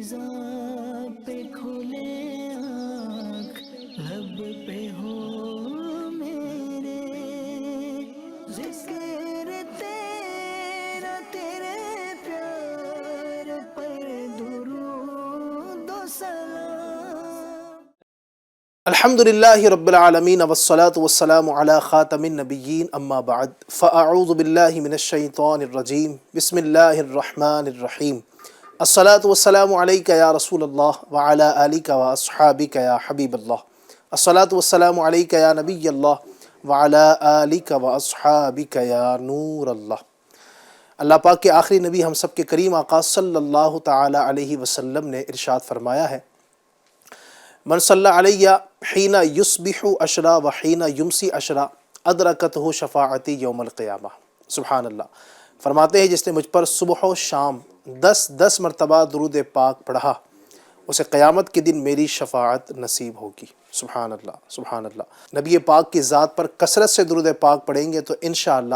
فضا پہ کھلے آنکھ لب پہ ہو میرے ذکر تیرا تیرے پیار پر درود و سلام۔ الحمد للہ رب العالمین والصلاة والسلام علی خاتم النبیین اما بعد فاعوذ باللہ من الشیطان الرجیم بسم اللہ الرحمن الرحیم الصلاة والسلام علیک یا رسول اللہ وعلی آلک واصحابک یا حبیب اللہ الصلاة والسلام علیک یا نبی اللہ وعلی آلک واصحابک یا نور اللہ۔ اللہ پاک کے آخری نبی ہم سب کے کریم آقا صلی اللہ تعالی علیہ وسلم نے ارشاد فرمایا ہے، من صلی علیہ حین یصبح عشرا و حین یمسی عشرا ادرکتہ شفاعتی یوم القیامہ۔ سبحان اللہ۔ فرماتے ہیں جس نے مجھ پر صبح و شام 10 مرتبہ درود پاک پڑھا اسے قیامت کے دن میری شفاعت نصیب ہوگی۔ سبحان اللہ، سبحان اللہ۔ نبی پاک کی ذات پر کثرت سے درود پاک پڑھیں گے تو انشاءاللہ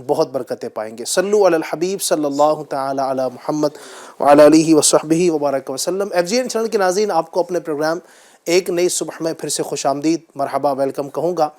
بہت برکتیں پائیں گے۔ صلو علی الحبیب صلی اللہ تعالی علی محمد وعلی آلہ وصحبہ وبارک وسلم۔ ایف جی این چینل کے ناظرین، آپ کو اپنے پروگرام ایک نئی صبح میں پھر سے خوش آمدید، مرحبا، ویلکم کہوں گا۔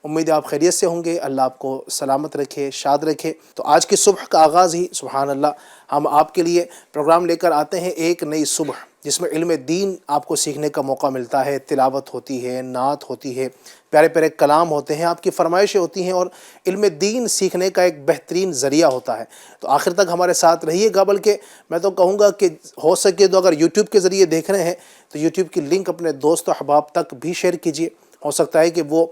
امید ہے آپ خیریت سے ہوں گے، اللہ آپ کو سلامت رکھے، شاد رکھے۔ تو آج کی صبح کا آغاز ہی سبحان اللہ ہم آپ کے لیے پروگرام لے کر آتے ہیں، ایک نئی صبح، جس میں علم دین آپ کو سیکھنے کا موقع ملتا ہے، تلاوت ہوتی ہے، نعت ہوتی ہے، پیارے پیارے کلام ہوتے ہیں، آپ کی فرمائشیں ہوتی ہیں، اور علم دین سیکھنے کا ایک بہترین ذریعہ ہوتا ہے۔ تو آخر تک ہمارے ساتھ رہیے گا، بلکہ میں تو کہوں گا کہ ہو سکے تو اگر یوٹیوب کے ذریعے دیکھ رہے ہیں تو یوٹیوب کی لنک اپنے دوست و احباب تک بھی شیئر کیجیے۔ ہو سکتا ہے کہ وہ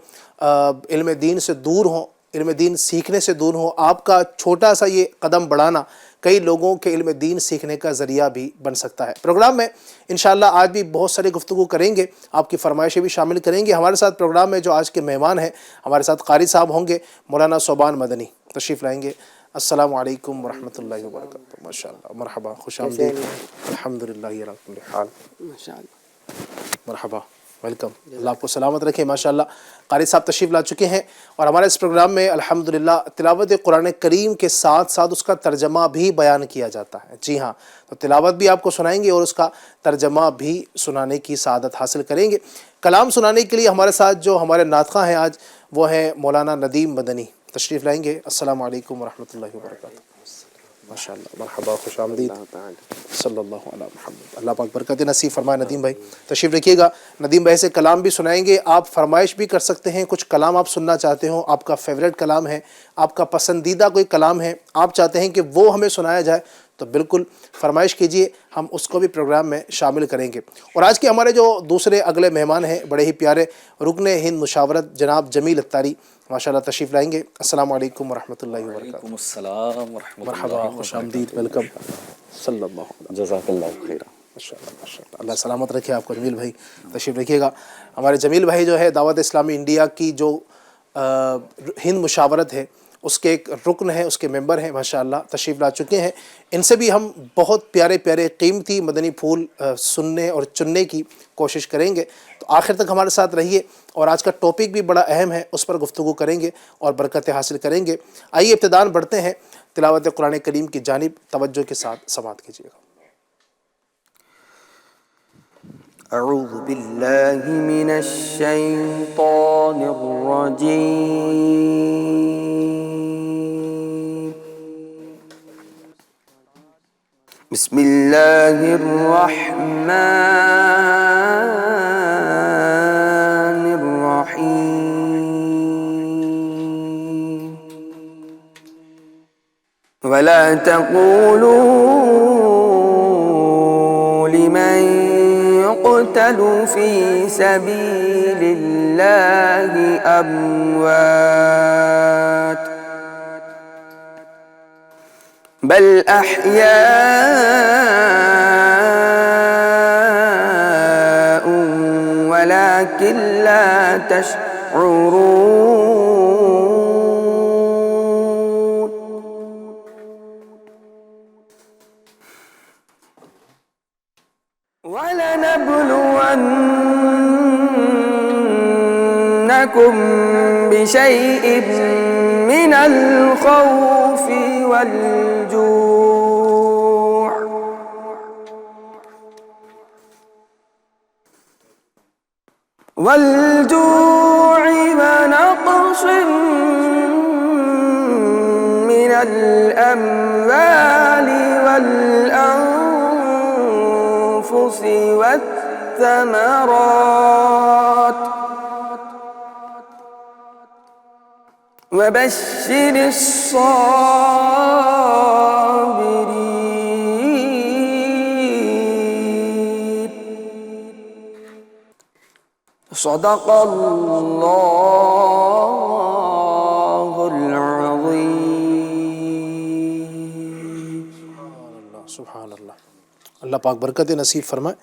علم دین سے دور ہوں، علم دین سیکھنے سے دور ہوں۔ آپ کا چھوٹا سا یہ قدم بڑھانا کئی لوگوں کے علم دین سیکھنے کا ذریعہ بھی بن سکتا ہے۔ پروگرام میں انشاءاللہ آج بھی بہت سارے گفتگو کریں گے، آپ کی فرمائشیں بھی شامل کریں گے۔ ہمارے ساتھ پروگرام میں جو آج کے مہمان ہیں، ہمارے ساتھ قاری صاحب ہوں گے، مولانا صوبان مدنی تشریف لائیں گے۔ السلام علیکم ورحمۃ اللہ وبرکاتہ۔ ماشاءاللہ، مرحبا، خوش آمدید۔ الحمدللہ علی کل حال، مرحبا، ویلکم۔ اللہ آپ کو سلامت رکھے۔ ماشاءاللہ قاری صاحب تشریف لا چکے ہیں، اور ہمارے اس پروگرام میں الحمدللہ تلاوت قرآن کریم کے ساتھ ساتھ اس کا ترجمہ بھی بیان کیا جاتا ہے۔ جی ہاں، تو تلاوت بھی آپ کو سنائیں گے اور اس کا ترجمہ بھی سنانے کی سعادت حاصل کریں گے۔ کلام سنانے کے لیے ہمارے ساتھ جو ہمارے ناطقہ ہیں آج، وہ ہیں مولانا ندیم مدنی، تشریف لائیں گے۔ السلام علیکم ورحمۃ اللہ وبرکاتہ۔ ماشاءاللہ، مرحبا، خوش آمدید۔ صلی اللہ علی محمد۔ اللہ پاک برکت نصیب فرمائے۔ ندیم بھائی تشریف رکھیے گا، ندیم بھائی سے کلام بھی سنائیں گے، آپ فرمائش بھی کر سکتے ہیں، کچھ کلام آپ سننا چاہتے ہوں، آپ کا فیوریٹ کلام ہے، آپ کا پسندیدہ کوئی کلام ہے، آپ چاہتے ہیں کہ وہ ہمیں سنایا جائے، تو بالکل فرمائش کیجئے، ہم اس کو بھی پروگرام میں شامل کریں گے۔ اور آج کے ہمارے جو دوسرے اگلے مہمان ہیں، بڑے ہی پیارے رکن ہند مشاورت جناب جمیل اتاری، ماشاءاللہ تشریف لائیں گے۔ السلام علیکم ورحمۃ اللہ وبرکاتہ۔ وعلیکم السلام ورحمۃ اللہ مرحبا، خوش آمدید، ویلکم۔ صلی اللہ علیہ جزاک اللہ خیر۔ ماشاءاللہ، ماشاءاللہ، اللہ سلامت رکھے آپ کو۔ جمیل بھائی تشریف رکھیے گا۔ ہمارے جمیل بھائی جو ہے دعوت اسلامی انڈیا کی جو ہند مشاورت ہے اس کے ایک رکن ہیں، اس کے ممبر ہیں، ماشاءاللہ تشریف لا چکے ہیں۔ ان سے بھی ہم بہت پیارے پیارے قیمتی مدنی پھول سننے اور چننے کی کوشش کریں گے، تو آخر تک ہمارے ساتھ رہیے۔ اور آج کا ٹاپک بھی بڑا اہم ہے، اس پر گفتگو کریں گے اور برکتیں حاصل کریں گے۔ آئیے ابتداءً بڑھتے ہیں تلاوت قرآن کریم کی جانب، توجہ کے ساتھ سماعت کیجیے گا۔ اعوذ باللہ من الشیطان الرجیم، بسم اللہ الرحمن الرحیم، ولا تقولوا لمن يقتل في سبيل الله أموات بل أحياء ولكن لا تشعرون۔ وَلَنَبْلُوَنَّكُمْ بِشَيْءٍ مِّنَ الْخَوْفِ وَالْجُوعِ والجوع ونقص من الأموال والأنفس والثمرات وبشر الصابرين صدق الله العظيم. سبحان اللہ. اللہ پاک برکت نصیب فرمائے.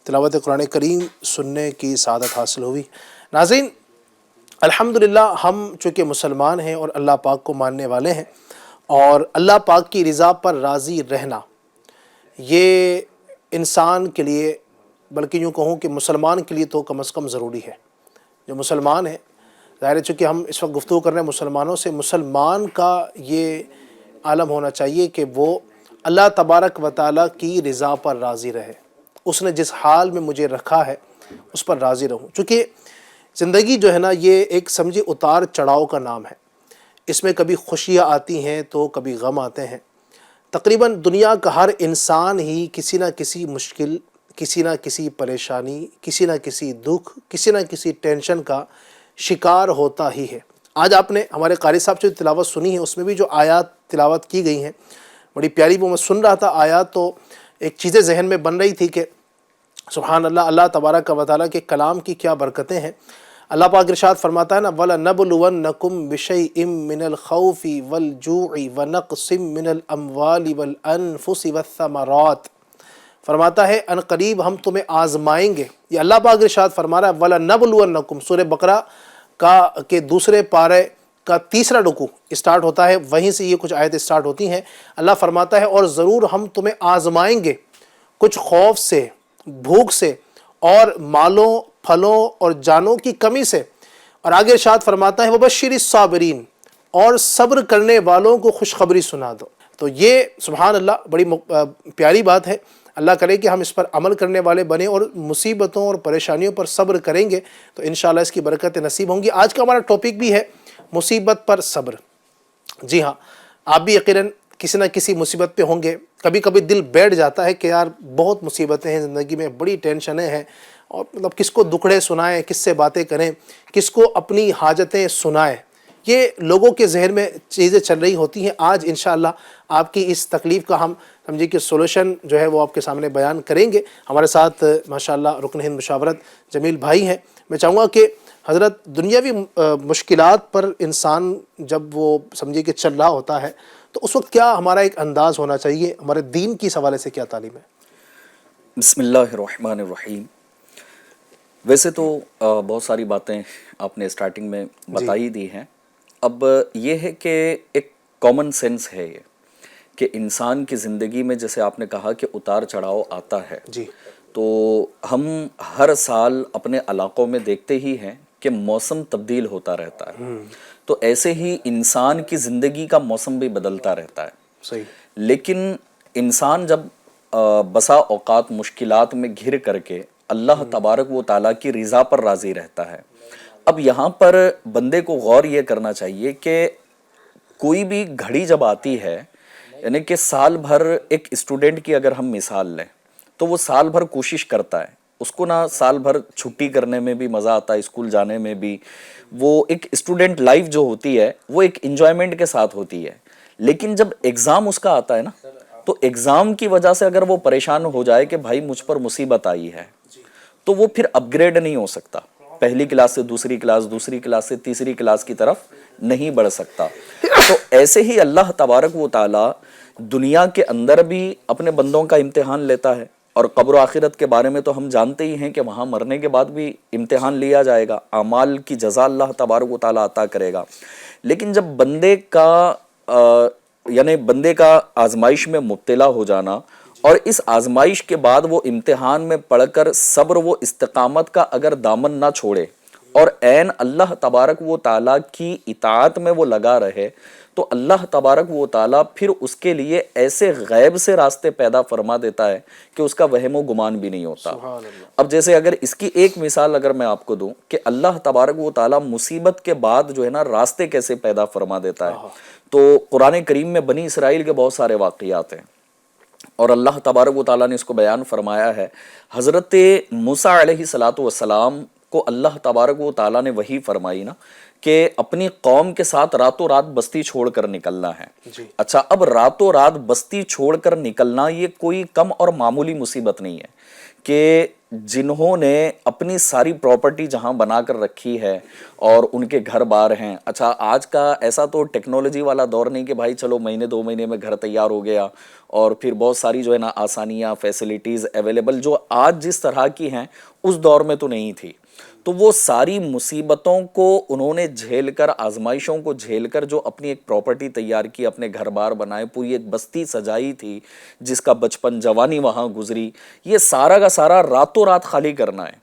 تلاوت قرآن کریم سننے کی سعادت حاصل ہوئی. ناظرین، الحمدللہ ہم چونکہ مسلمان ہیں اور اللہ پاک کو ماننے والے ہیں، اور اللہ پاک کی رضا پر راضی رہنا یہ انسان کے لیے، بلکہ یوں کہوں کہ مسلمان کے لیے تو کم از کم ضروری ہے. جو مسلمان ہیں، ظاہر ہے چونکہ ہم اس وقت گفتگو کر رہے ہیں مسلمانوں سے، مسلمان کا یہ عالم ہونا چاہیے کہ وہ اللہ تبارک و تعالیٰ کی رضا پر راضی رہے. اس نے جس حال میں مجھے رکھا ہے اس پر راضی رہوں. چونکہ زندگی جو ہے نا، یہ ایک سمجھے اتار چڑھاؤ کا نام ہے. اس میں کبھی خوشیاں آتی ہیں تو کبھی غم آتے ہیں. تقریباً دنیا کا ہر انسان ہی کسی نہ کسی مشکل، کسی نہ کسی پریشانی، کسی نہ کسی دکھ، کسی نہ کسی ٹینشن کا شکار ہوتا ہی ہے. آج آپ نے ہمارے قاری صاحب سے تلاوت سنی ہے، اس میں بھی جو آیات تلاوت کی گئی ہیں بڑی پیاری. وہ میں سن رہا تھا آیات تو ایک چیزیں ذہن میں بن رہی تھی کہ سبحان اللہ، اللہ تبارک و تعالیٰ کے کلام کی کیا برکتیں ہیں. اللہ پاک ارشاد فرماتا ہے نا، وَلَنَبْلُوَنَّكُمْ بِشَيْءٍ مِّنَ الْخَوْفِ وَالْجُوعِ وَنَقْصٍ مِّنَ الْأَمْوَالِ وَالْأَنفُسِ وَالثَّمَرَاتِ. فرماتا ہے ان قریب ہم تمہیں آزمائیں گے. یہ اللہ پاک ارشاد فرما رہا ہے وَلَنَبْلُوَنَّكُمْ. سورہ بقرہ کے دوسرے پارے کا تیسرا رکوع اسٹارٹ ہوتا ہے، وہیں سے یہ کچھ آیتیں اسٹارٹ ہوتی ہیں. اللہ فرماتا ہے اور ضرور ہم تمہیں آزمائیں گے، کچھ خوف سے، بھوک سے، اور مالوں، پھلوں اور جانوں کی کمی سے. اور آگے ارشاد فرماتا ہے وَبَشِّرِ الصَّابِرِينَ، اور صبر کرنے والوں کو خوشخبری سنا دو. تو یہ سبحان اللہ بڑی پیاری بات ہے. اللہ کرے کہ ہم اس پر عمل کرنے والے بنیں اور مصیبتوں اور پریشانیوں پر صبر کریں گے تو انشاءاللہ اس کی برکتیں نصیب ہوں گی. آج کا ہمارا ٹاپک بھی ہے مصیبت پر صبر. جی ہاں، آپ بھی یقیناً کسی نہ کسی مصیبت پہ ہوں گے. کبھی کبھی دل بیٹھ جاتا ہے کہ یار بہت مصیبتیں ہیں زندگی میں، بڑی ٹینشنیں ہیں، اور مطلب کس کو دکھڑے سنائیں، کس سے باتیں کریں، کس کو اپنی حاجتیں سنائیں. یہ لوگوں کے ذہن میں چیزیں چل رہی ہوتی ہیں. آج انشاءاللہ آپ کی اس تکلیف کا ہم سمجھے کہ سولوشن جو ہے وہ آپ کے سامنے بیان کریں گے. ہمارے ساتھ ماشاءاللہ رکن ہند مشاورت جمیل بھائی ہیں. میں چاہوں گا کہ حضرت دنیاوی مشکلات پر انسان جب وہ سمجھے کہ چل رہا ہوتا ہے تو اس وقت کیا ہمارا ایک انداز ہونا چاہیے، ہمارے دین کی اس حوالے سے کیا تعلیم ہے؟ بسم اللہ الرحمن الرحیم. ویسے تو بہت ساری باتیں آپ نے اسٹارٹنگ میں بتائی دی ہیں. اب یہ ہے کہ ایک کامن سینس ہے یہ کہ انسان کی زندگی میں جیسے آپ نے کہا کہ اتار چڑھاؤ آتا ہے، جی، تو ہم ہر سال اپنے علاقوں میں دیکھتے ہی ہیں کہ موسم تبدیل ہوتا رہتا ہے. تو ایسے ہی انسان کی زندگی کا موسم بھی بدلتا رہتا ہے. صحیح. لیکن انسان جب بسا اوقات مشکلات میں گھر کر کے اللہ تبارک و تعالیٰ کی رضا پر راضی رہتا ہے. اب یہاں پر بندے کو غور یہ کرنا چاہیے کہ کوئی بھی گھڑی جب آتی ہے، یعنی کہ سال بھر ایک اسٹوڈنٹ کی اگر ہم مثال لیں تو وہ سال بھر کوشش کرتا ہے، اس کو نہ سال بھر چھٹی کرنے میں بھی مزہ آتا ہے، اسکول جانے میں بھی. وہ ایک اسٹوڈنٹ لائف جو ہوتی ہے وہ ایک انجوائمنٹ کے ساتھ ہوتی ہے. لیکن جب ایگزام اس کا آتا ہے نا، تو ایگزام کی وجہ سے اگر وہ پریشان ہو جائے کہ بھائی مجھ پر مصیبت آئی ہے، تو وہ پھر اپ گریڈ نہیں ہو سکتا. پہلی کلاس سے دوسری کلاس، دوسری کلاس سے تیسری کلاس کی طرف نہیں بڑھ سکتا. تو ایسے ہی اللہ تبارک و تعالیٰ دنیا کے اندر بھی اپنے بندوں کا امتحان لیتا ہے، اور قبر و آخرت کے بارے میں تو ہم جانتے ہی ہیں کہ وہاں مرنے کے بعد بھی امتحان لیا جائے گا، اعمال کی جزا اللہ تبارک و تعالیٰ عطا کرے گا. لیکن جب بندے کا آزمائش میں مبتلا ہو جانا، اور اس آزمائش کے بعد وہ امتحان میں پڑھ کر صبر و استقامت کا اگر دامن نہ چھوڑے اور عین اللہ تبارک و تعالیٰ کی اطاعت میں وہ لگا رہے تو اللہ تبارک و تعالیٰ پھر اس کے لیے ایسے غیب سے راستے پیدا فرما دیتا ہے کہ اس کا وہم و گمان بھی نہیں ہوتا. اب جیسے اگر اس کی ایک مثال اگر میں آپ کو دوں کہ اللہ تبارک و تعالیٰ مصیبت کے بعد جو ہے نا راستے کیسے پیدا فرما دیتا ہے، تو قرآن کریم میں بنی اسرائیل کے بہت سارے واقعات ہیں اور اللہ تبارک و تعالیٰ نے اس کو بیان فرمایا ہے. حضرت موسیٰ علیہ السلام کو اللہ تبارک و تعالیٰ نے وحی فرمائی نا کہ اپنی قوم کے ساتھ راتوں رات بستی چھوڑ کر نکلنا ہے. اچھا، اب راتوں رات بستی چھوڑ کر نکلنا یہ کوئی کم اور معمولی مصیبت نہیں ہے کہ جنہوں نے اپنی ساری پراپرٹی جہاں بنا کر رکھی ہے اور ان کے گھر بار ہیں. اچھا، آج کا ایسا تو ٹیکنالوجی والا دور نہیں کہ بھائی چلو مہینے 2 مہینے میں گھر تیار ہو گیا اور پھر بہت ساری جو ہے نا آسانیاں فیسلٹیز اویلیبل جو آج جس طرح کی ہیں اس دور میں تو نہیں تھی. تو وہ ساری مصیبتوں کو انہوں نے جھیل کر، آزمائشوں کو جھیل کر جو اپنی ایک پراپرٹی تیار کی، اپنے گھر بار بنائے، پوری ایک بستی سجائی تھی جس کا بچپن جوانی وہاں گزری، یہ سارا کا سارا راتوں رات خالی کرنا ہے.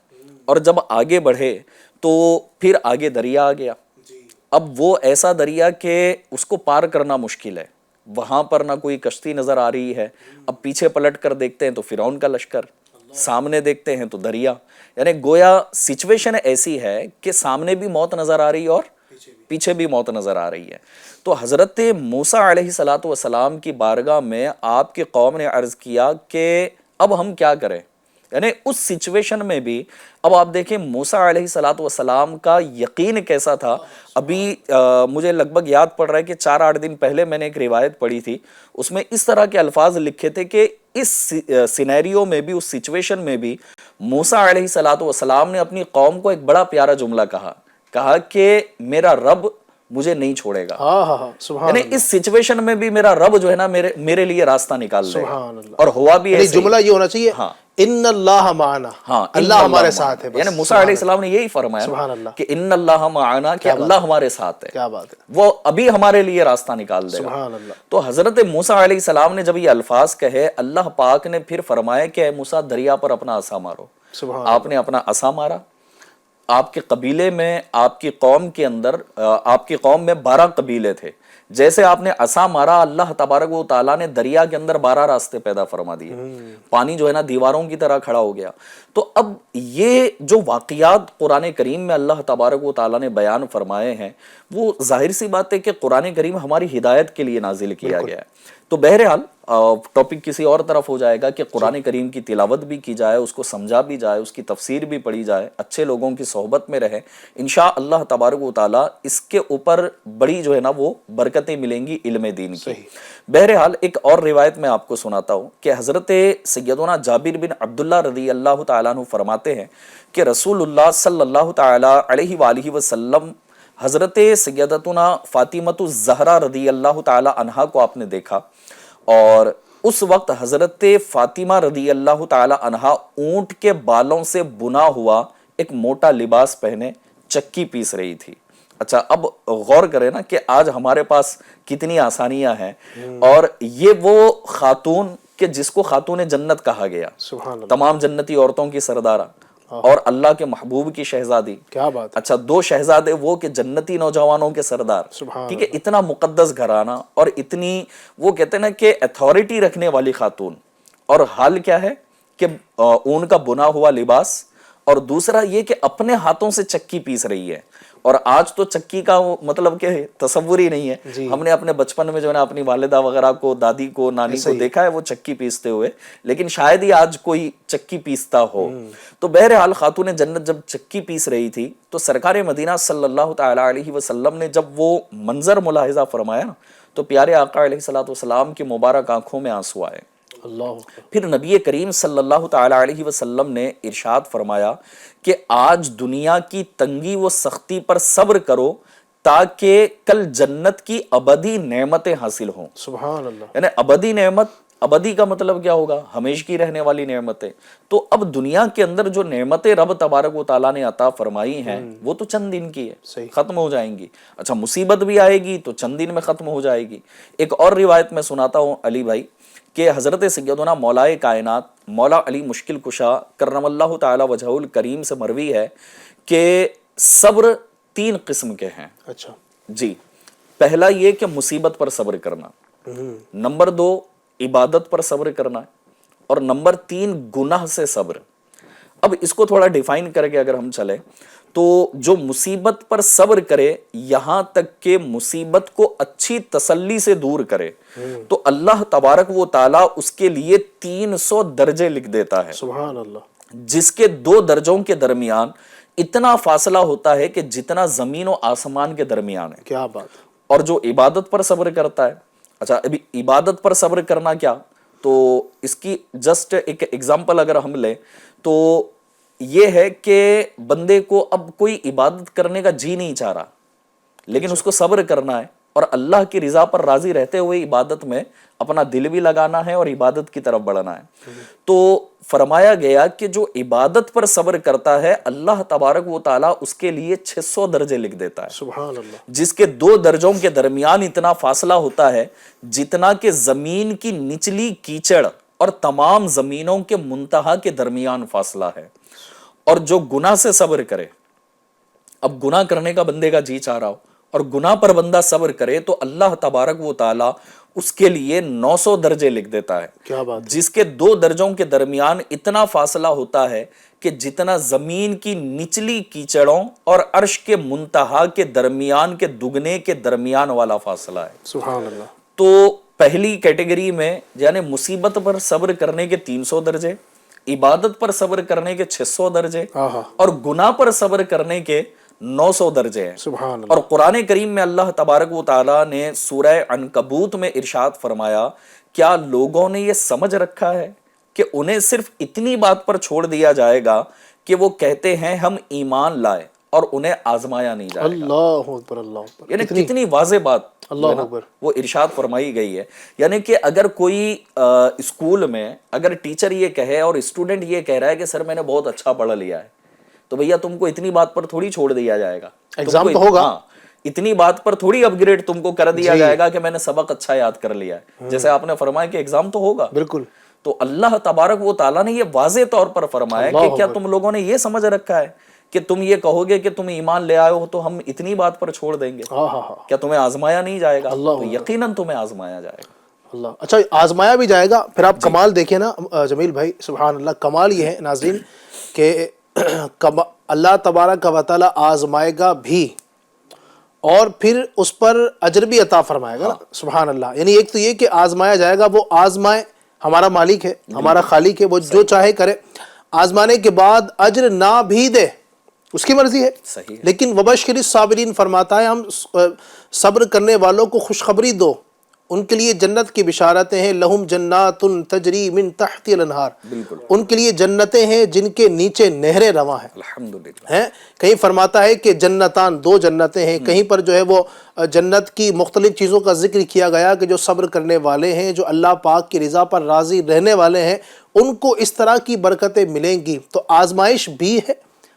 اور جب آگے بڑھے تو پھر آگے دریا آ گیا. اب وہ ایسا دریا کہ اس کو پار کرنا مشکل ہے، وہاں پر نہ کوئی کشتی نظر آ رہی ہے. اب پیچھے پلٹ کر دیکھتے ہیں تو فرعون کا لشکر، سامنے دیکھتے ہیں تو دریا، یعنی گویا سچویشن ایسی ہے کہ سامنے بھی موت نظر آ رہی ہے اور پیچھے بھی موت نظر آ رہی ہے. تو حضرت موسیٰ علیہ السلام کی بارگاہ میں آپ کی قوم نے عرض کیا کہ اب ہم کیا کریں. یعنی اس سچویشن میں بھی اب آپ دیکھیں موسیٰ علیہ السلام کا یقین کیسا تھا. ابھی مجھے لگ بھگ یاد پڑ رہا ہے کہ 4-8 دن پہلے میں نے ایک روایت پڑھی تھی، اس میں اس طرح کے الفاظ لکھے تھے کہ اس سینیریو میں بھی، اس سچویشن میں بھی موسیٰ علیہ السلام نے اپنی قوم کو ایک بڑا پیارا جملہ کہا کہ میرا رب مجھے نہیں چھوڑے گا. یعنی اس سچویشن میں بھی میرا رب جو ہے نا میرے لیے راستہ نکال دے گا. اور ہوا بھی ایسے. جملہ یہ ہونا چاہیے، ان اللہ معنا، اللہ ہمارے ساتھ ہے. یعنی موسیٰ علیہ السلام نے یہی فرمایا کہ ان اللہ معنا، کہ اللہ ہمارے ساتھ ہے. کیا بات ہے، وہ ابھی ہمارے لیے راستہ نکال دے گا. تو حضرت موسیٰ علیہ السلام نے جب یہ الفاظ کہے، اللہ پاک نے پھر فرمایا کہ اے موسیٰ دریا پر اپنا عصا مارو. آپ نے اپنا عصا مارا. آپ کے قبیلے میں، آپ کی قوم کے اندر، آپ کی قوم میں 12 قبیلے تھے. جیسے آپ نے عصا مارا، اللہ تبارک و تعالیٰ نے دریا کے اندر 12 راستے پیدا فرما دیے. پانی جو ہے نا دیواروں کی طرح کھڑا ہو گیا. تو اب یہ جو واقعات قرآن کریم میں اللہ تبارک و تعالیٰ نے بیان فرمائے ہیں، وہ ظاہر سی بات ہے کہ قرآن کریم ہماری ہدایت کے لیے نازل کیا گیا ہے. تو بہرحال ٹاپک کسی اور طرف ہو جائے گا کہ قرآن کریم کی تلاوت بھی کی جائے، اس کو سمجھا بھی جائے، اس کی تفسیر بھی پڑھی جائے، اچھے لوگوں کی صحبت میں رہے، انشاءاللہ تبارک و تعالیٰ اس کے اوپر بڑی جو ہے نا وہ برکتیں ملیں گی علم دین کی. بہرحال ایک اور روایت میں آپ کو سناتا ہوں کہ حضرت سیدنا جابر بن عبداللہ رضی اللہ تعالیٰ عنہ فرماتے ہیں کہ رسول اللہ صلی اللہ تعالیٰ علیہ وآلہ وسلم حضرت سیدتنا فاطمۃ الزہرا رضی اللہ تعالیٰ عنہا کو آپ نے دیکھا، اور اس وقت حضرت فاطمہ رضی اللہ تعالیٰ عنہا اونٹ کے بالوں سے بنا ہوا ایک موٹا لباس پہنے چکی پیس رہی تھی. اچھا، اب غور کریں نا کہ آج ہمارے پاس کتنی آسانیاں ہیں، اور یہ وہ خاتون کہ جس کو خاتون جنت کہا گیا، تمام جنتی عورتوں کی سردارہ اور اللہ کے محبوب کی شہزادی. کیا بات. اچھا، 2 شہزادے وہ کہ جنتی نوجوانوں کے سردار. ٹھیک ہے، اتنا مقدس گھرانہ اور اتنی وہ کہتے ہیں نا کہ اتھارٹی رکھنے والی خاتون. اور حال کیا ہے کہ اون کا بنا ہوا لباس، اور دوسرا یہ کہ اپنے ہاتھوں سے چکی پیس رہی ہے. اور آج تو چکی کا مطلب کہ تصور ہی نہیں ہے. ہم نے اپنے بچپن میں جو ہے نا اپنی والدہ وغیرہ کو، دادی کو، نانی کو دیکھا ہے وہ چکی پیستے ہوئے، لیکن شاید ہی آج کوئی چکی پیستا ہو. تو بہرحال خاتون جنت جب چکی پیس رہی تھی تو سرکار مدینہ صلی اللہ تعالیٰ علیہ وسلم نے جب وہ منظر ملاحظہ فرمایا نا تو پیارے آقا علیہ السلام کی مبارک آنکھوں میں آنسو آئے. پھر نبی کریم صلی اللہ تعالیٰ علیہ وسلم نے ارشاد فرمایا کہ آج دنیا کی تنگی و سختی پر صبر کرو تاکہ کل جنت کی ابدی نعمتیں حاصل ہوں. سبحان اللہ. یعنی ابدی نعمت، ابدی کا مطلب کیا ہوگا؟ ہمیشہ کی رہنے والی نعمتیں. تو اب دنیا کے اندر جو نعمتیں رب تبارک و تعالیٰ نے عطا فرمائی ہیں وہ تو چند دن کی ہے، ختم ہو جائیں گی. اچھا، مصیبت بھی آئے گی تو چند دن میں ختم ہو جائے گی. ایک اور روایت میں سناتا ہوں علی بھائی کہ حضرت سیدنا مولا کائنات مولا علی مشکل کشا کرم اللہ تعالی وجہہ الکریم سے مروی ہے کہ صبر تین قسم کے ہیں اچھا جی. پہلا یہ کہ مصیبت پر صبر کرنا, نمبر 2 عبادت پر صبر کرنا, اور نمبر 3 گناہ سے صبر. اب اس کو تھوڑا ڈیفائن کر کے اگر ہم چلیں تو جو مصیبت پر صبر کرے یہاں تک کہ مصیبت کو اچھی تسلی سے دور کرے تو اللہ تبارک و تعالی اس کے لیے 300 درجے لکھ دیتا ہے, سبحان اللہ. جس کے 2 درجوں کے درمیان اتنا فاصلہ ہوتا ہے کہ جتنا زمین و آسمان کے درمیان ہے. کیا بات. اور جو عبادت پر صبر کرتا ہے, اچھا ابھی عبادت پر صبر کرنا کیا, تو اس کی جسٹ ایک ایگزامپل اگر ہم لیں تو یہ ہے کہ بندے کو اب کوئی عبادت کرنے کا جی نہیں چاہ رہا, لیکن اس کو صبر کرنا ہے اور اللہ کی رضا پر راضی رہتے ہوئے عبادت میں اپنا دل بھی لگانا ہے اور عبادت کی طرف بڑھنا ہے. تو فرمایا گیا کہ جو عبادت پر صبر کرتا ہے اللہ تبارک و تعالیٰ اس کے لیے 600 درجے لکھ دیتا ہے, سبحان اللہ. جس کے 2 درجوں کے درمیان اتنا فاصلہ ہوتا ہے جتنا کہ زمین کی نچلی کیچڑ اور تمام زمینوں کے منتہا کے درمیان فاصلہ ہے. اور جو گناہ سے صبر کرے, اب گناہ کرنے کا بندے کا جی چاہ رہا ہو اور گناہ پر بندہ صبر کرے تو اللہ تبارک و تعالی اس کے لیے 900 درجے لکھ دیتا ہے. کیا بات. جس کے 2 درجوں کے درمیان اتنا فاصلہ ہوتا ہے کہ جتنا زمین کی نچلی کیچڑوں اور عرش کے منتہا کے درمیان کے دگنے کے درمیان والا فاصلہ ہے. سبحان اللہ. تو پہلی کیٹیگری میں یعنی مصیبت پر صبر کرنے کے 300 درجے, عبادت پر صبر کرنے کے 600 درجے, اور گناہ پر صبر کرنے کے 900 درجے ہیں. سبحان اللہ. اور قرآن کریم میں اللہ تبارک و تعالیٰ نے سورہ عنکبوت میں ارشاد فرمایا, کیا لوگوں نے یہ سمجھ رکھا ہے کہ انہیں صرف اتنی بات پر چھوڑ دیا جائے گا کہ وہ کہتے ہیں ہم ایمان لائے اور انہیں آزمایا نہیں جائے گا. اللہ اکبر, اللہ اکبر. یعنی کتنی واضح بات اللہ اکبر وہ ارشاد فرمائی گئی ہے. یعنی کہ اگر کوئی اسکول میں اگر ٹیچر یہ کہے اور اسٹوڈنٹ یہ کہہ رہا ہے کہ سر میں نے بہت اچھا پڑھ لیا ہے, تو بھیا تم کو اتنی بات پر تھوڑی چھوڑ دیا جائے گا, ایگزام تو ہوگا, اتنی بات پر تھوڑی اپ گریڈ تم کو کر دیا جائے گا کہ میں نے سبق اچھا یاد کر لیا ہے. جیسے آپ نے فرمایا کہ ایگزام تو ہوگا, بالکل. تو اللہ تبارک و تعالیٰ نے یہ واضح طور پر فرمایا کہ کیا تم لوگوں نے یہ سمجھ رکھا ہے کہ تم یہ کہو گے کہ تم ایمان لے آئے ہو تو ہم اتنی بات پر چھوڑ دیں گے, کیا تمہیں آزمایا نہیں جائے گا؟ تو یقیناً تمہیں آزمایا جائے گا. اللہ. اچھا آزمایا بھی جائے گا. پھر آپ کمال دیکھیں نا جمیل بھائی, سبحان اللہ. کمال یہ ہے ناظرین کہ اللہ تبارک و تعالیٰ آزمائے گا بھی اور پھر اس پر اجر بھی عطا فرمائے گا. سبحان اللہ. یعنی ایک تو یہ کہ آزمایا جائے گا, وہ آزمائے, ہمارا مالک ہے, ہمارا خالق ہے, وہ جو چاہے کرے. آزمانے کے بعد اجر نہ بھی دے, اس کی مرضی ہے. صحیح. لیکن وبشر الصابرین فرماتا ہے ہم صبر کرنے والوں کو خوشخبری دو, ان کے لیے جنت کی بشارتیں ہیں. لہم جنات تجری من تحت الانہار, ان کے لیے جنتیں ہیں جن کے نیچے نہریں رواں ہیں. الحمدللہ. ہیں کہیں فرماتا ہے کہ جنتان, 2 جنتیں ہیں. کہیں پر جو ہے وہ جنت کی مختلف چیزوں کا ذکر کیا گیا کہ جو صبر کرنے والے ہیں, جو اللہ پاک کی رضا پر راضی رہنے والے ہیں, ان کو اس طرح کی برکتیں ملیں گی. تو آزمائش بھی ہے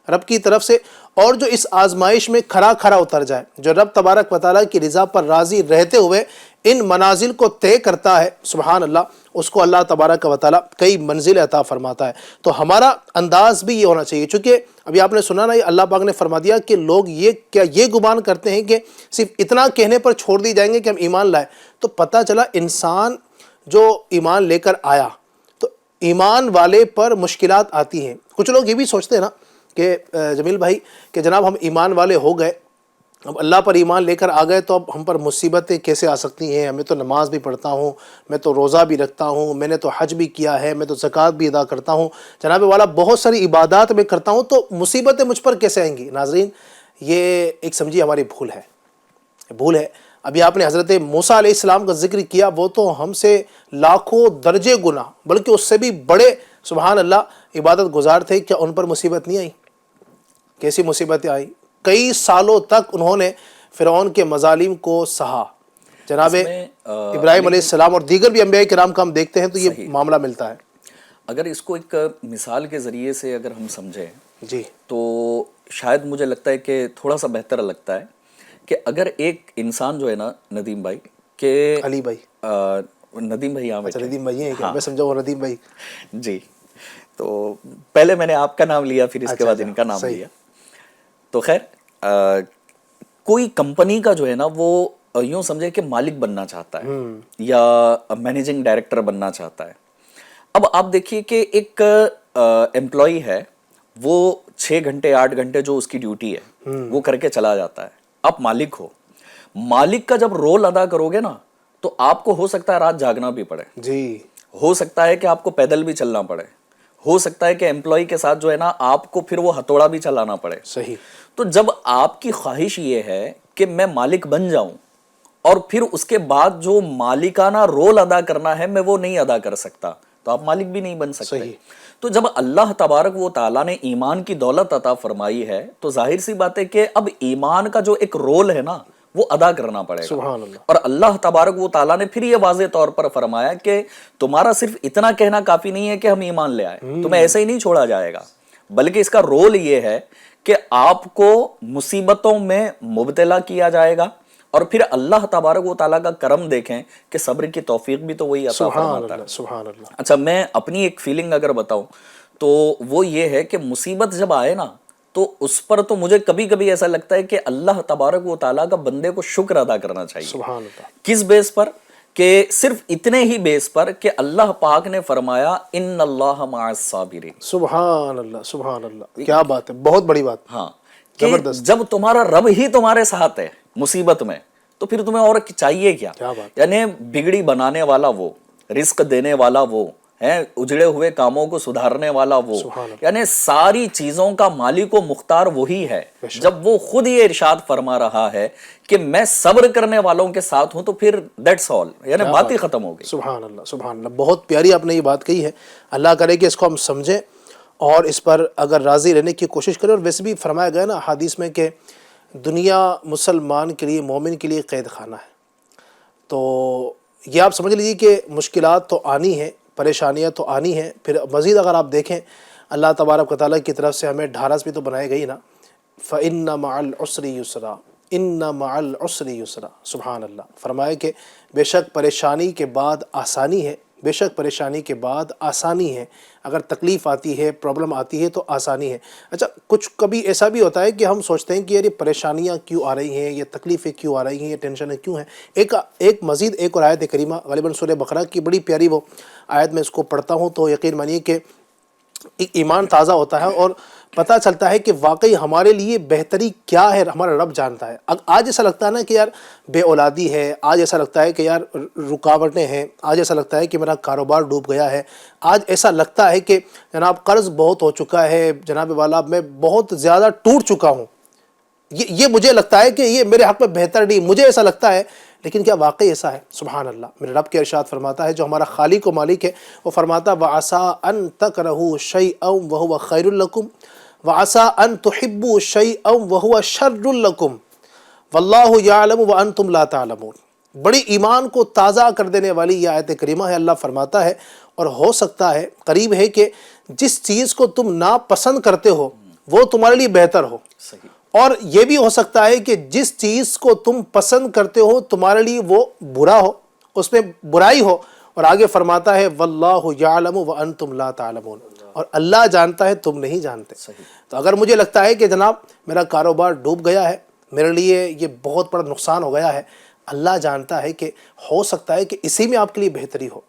رب کی طرف سے, اور جو اس آزمائش میں کھرا اتر جائے, جو رب تبارک و تعالیٰ کی رضا پر راضی رہتے ہوئے ان منازل کو طے کرتا ہے, سبحان اللہ, اس کو اللہ تبارک و تعالیٰ کئی منزل عطا فرماتا ہے. تو ہمارا انداز بھی یہ ہونا چاہیے, چونکہ ابھی آپ نے سنا نا, اللہ پاک نے فرما دیا کہ لوگ یہ گمان کرتے ہیں کہ صرف اتنا کہنے پر چھوڑ دی جائیں گے کہ ہم ایمان لائے. تو پتہ چلا انسان جو ایمان لے کر آیا تو ایمان والے پر مشکلات آتی ہیں. کچھ لوگ یہ بھی سوچتے ہیں نا کہ جمیل بھائی کہ جناب ہم ایمان والے ہو گئے, اب اللہ پر ایمان لے کر آ گئے تو اب ہم پر مصیبتیں کیسے آ سکتی ہیں؟ میں تو نماز بھی پڑھتا ہوں, میں تو روزہ بھی رکھتا ہوں, میں نے تو حج بھی کیا ہے, میں تو زکوٰۃ بھی ادا کرتا ہوں, جناب والا بہت ساری عبادات میں کرتا ہوں, تو مصیبتیں مجھ پر کیسے آئیں گی؟ ناظرین یہ ایک سمجھیے ہماری بھول ہے. ابھی آپ نے حضرت موسیٰ علیہ السلام کا ذکر کیا, وہ تو ہم سے لاکھوں درجے گنا بلکہ اس سے بھی بڑے سبحان اللہ عبادت گزار تھے. کیا ان پر مصیبت نہیں آئی؟ کیسی مصیبتیں آئی؟ کئی سالوں تک انہوں نے فرعون کے مظالم کو سہا. جناب ابراہیم علیہ السلام اور دیگر بھی انبیاء کرام کا ہم دیکھتے ہیں تو یہ معاملہ ملتا ہے. اگر اس کو ایک مثال کے ذریعے سے اگر ہم سمجھیں جی تو شاید مجھے لگتا ہے کہ تھوڑا سا بہتر لگتا ہے کہ اگر ایک انسان جو ہے نا ندیم بھائی کہ علی بھائی, ندیم بھائی, اچھا ندیم بھائی ہیں کیا؟ میں سمجھا وہ ندیم بھائی. جی, تو پہلے میں نے آپ کا نام لیا پھر اس کے بعد ان کا نام لیا. تو خیر کوئی کمپنی کا جو ہے نا وہ یوں سمجھے کہ مالک بننا چاہتا ہے یا مینیجنگ ڈائریکٹر بننا چاہتا ہے. اب آپ دیکھیے کہ ایک امپلائی ہے, وہ 6 گھنٹے 8 گھنٹے جو اس کی ڈیوٹی ہے وہ کر کے چلا جاتا ہے. آپ مالک ہو, مالک کا جب رول ادا کرو گے نا تو آپ کو ہو سکتا ہے رات جاگنا بھی پڑے, جی, ہو سکتا ہے کہ آپ کو پیدل بھی چلنا پڑے, ہو سکتا ہے کہ امپلائی کے ساتھ جو ہے نا آپ کو پھر وہ ہتھوڑا بھی چلانا پڑے. صحیح. تو جب آپ کی خواہش یہ ہے کہ میں مالک بن جاؤں اور پھر اس کے بعد جو مالکانہ رول ادا کرنا ہے میں وہ نہیں ادا کر سکتا, تو آپ مالک بھی نہیں بن سکتے. صحیح. تو جب اللہ تبارک و تعالیٰ نے ایمان کی دولت عطا فرمائی ہے تو ظاہر سی بات ہے کہ اب ایمان کا جو ایک رول ہے نا وہ ادا کرنا پڑے گا. سبحان اللہ. اور اللہ تبارک و تعالیٰ نے پھر یہ واضح طور پر فرمایا کہ تمہارا صرف اتنا کہنا کافی نہیں ہے کہ ہم ایمان لے آئے, تمہیں ایسے ہی نہیں چھوڑا جائے گا, بلکہ اس کا رول یہ ہے کہ آپ کو مصیبتوں میں مبتلا کیا جائے گا اور پھر اللہ تبارک و تعالیٰ کا کرم دیکھیں کہ صبر کی توفیق بھی تو وہی عطا فرماتا ہے. سبحان اللہ. اچھا, میں اپنی ایک فیلنگ اگر بتاؤں تو وہ یہ ہے کہ مصیبت جب آئے نا تو اس پر تو مجھے کبھی کبھی ایسا لگتا ہے کہ اللہ تبارک و تعالیٰ کا بندے کو شکر ادا کرنا چاہیے. سبحان اللہ. کس بیس پر؟ کہ صرف اتنے ہی بیس پر کہ اللہ پاک نے فرمایا ان اللہ مع الصابرین. سبحان اللہ. سبحان اللہ. کیا بات ہے, بہت بڑی بات. ہاں, کہ جب تمہارا رب ہی تمہارے ساتھ ہے مصیبت میں تو پھر تمہیں اور چاہیے کیا؟ یعنی بگڑی بنانے والا وہ, رزق دینے والا وہ ہے, اجڑے ہوئے کاموں کو سدھارنے والا وہ, یعنی ساری چیزوں کا مالک و مختار وہی ہے. جب وہ خود یہ ارشاد فرما رہا ہے کہ میں صبر کرنے والوں کے ساتھ ہوں تو پھر دیٹس آل, یعنی بات ہی ختم ہو گئی. سبحان اللہ. سبحان اللہ. بہت پیاری آپ نے یہ بات کہی ہے. اللہ کرے کہ اس کو ہم سمجھیں اور اس پر اگر راضی رہنے کی کوشش کریں. اور ویسے بھی فرمایا گیا نا حدیث میں کہ دنیا مسلمان کے لیے, مومن کے لیے قید خانہ ہے. تو یہ آپ سمجھ لیجیے کہ مشکلات تو آنی ہیں, پریشانیاں تو آنی ہیں. پھر مزید اگر آپ دیکھیں اللہ تبارک و تعالیٰ کی طرف سے ہمیں ڈھارس بھی تو بنائی گئی نا, فَإِنَّ مَعَ الْعُسْرِ يُسْرًا إِنَّ مَعَ الْعُسْرِ يُسْرًا. سبحان اللہ. فرمایا کہ بے شک پریشانی کے بعد آسانی ہے, بے شک پریشانی کے بعد آسانی ہے. اگر تکلیف آتی ہے, پرابلم آتی ہے تو آسانی ہے. اچھا, کچھ کبھی ایسا بھی ہوتا ہے کہ ہم سوچتے ہیں کہ یار یہ پریشانیاں کیوں آ رہی ہیں, یہ تکلیفیں کیوں آ رہی ہیں, یہ ٹینشنیں کیوں ہیں. ایک مزید ایک اور آیت کریمہ غالباً سورہ بقرہ کی بڑی پیاری وہ آیت, میں اس کو پڑھتا ہوں تو یقین مانیے کہ ایک ایمان تازہ ہوتا ہے اور پتہ چلتا ہے کہ واقعی ہمارے لیے بہتری کیا ہے ہمارا رب جانتا ہے. آج ایسا لگتا ہے نا کہ یار بے اولادی ہے, آج ایسا لگتا ہے کہ یار رکاوٹیں ہیں, آج ایسا لگتا ہے کہ میرا کاروبار ڈوب گیا ہے, آج ایسا لگتا ہے کہ جناب قرض بہت ہو چکا ہے, جناب والا میں بہت زیادہ ٹوٹ چکا ہوں. یہ مجھے لگتا ہے کہ یہ میرے حق میں بہتر نہیں, مجھے ایسا لگتا ہے. لیکن کیا واقعی ایسا ہے؟ سبحان اللہ. میرے رب کے ارشاد فرماتا ہے جو ہمارا خالق و مالک ہے, وہ فرماتا وَعَسَىٰ أَن تَكْرَهُوا شَيْئًا وَهُوَ خَيْرٌ لَكُمْ وَعَسَىٰ أَن تُحِبُّوا شَيْئًا وَهُوَ شَرٌّ لَكُمْ وَاللَّهُ يَعْلَمُ وَأَنْتُمْ لَا تَعْلَمُونَ. بڑی ایمان کو تازہ کر دینے والی یہ آیت کریمہ ہے. اللہ فرماتا ہے اور ہو سکتا ہے, قریب ہے کہ جس چیز کو تم ناپسند کرتے ہو وہ تمہارے لیے بہتر ہو, اور یہ بھی ہو سکتا ہے کہ جس چیز کو تم پسند کرتے ہو تمہارے لیے وہ برا ہو, اس میں برائی ہو. اور آگے فرماتا ہے واللہ یعلم وانتم لا تعلمون, اور اللہ جانتا ہے تم نہیں جانتے. تو اگر مجھے لگتا ہے کہ جناب میرا کاروبار ڈوب گیا ہے, میرے لیے یہ بہت بڑا نقصان ہو گیا ہے, اللہ جانتا ہے کہ ہو سکتا ہے کہ اسی میں آپ کے لیے بہتری ہو.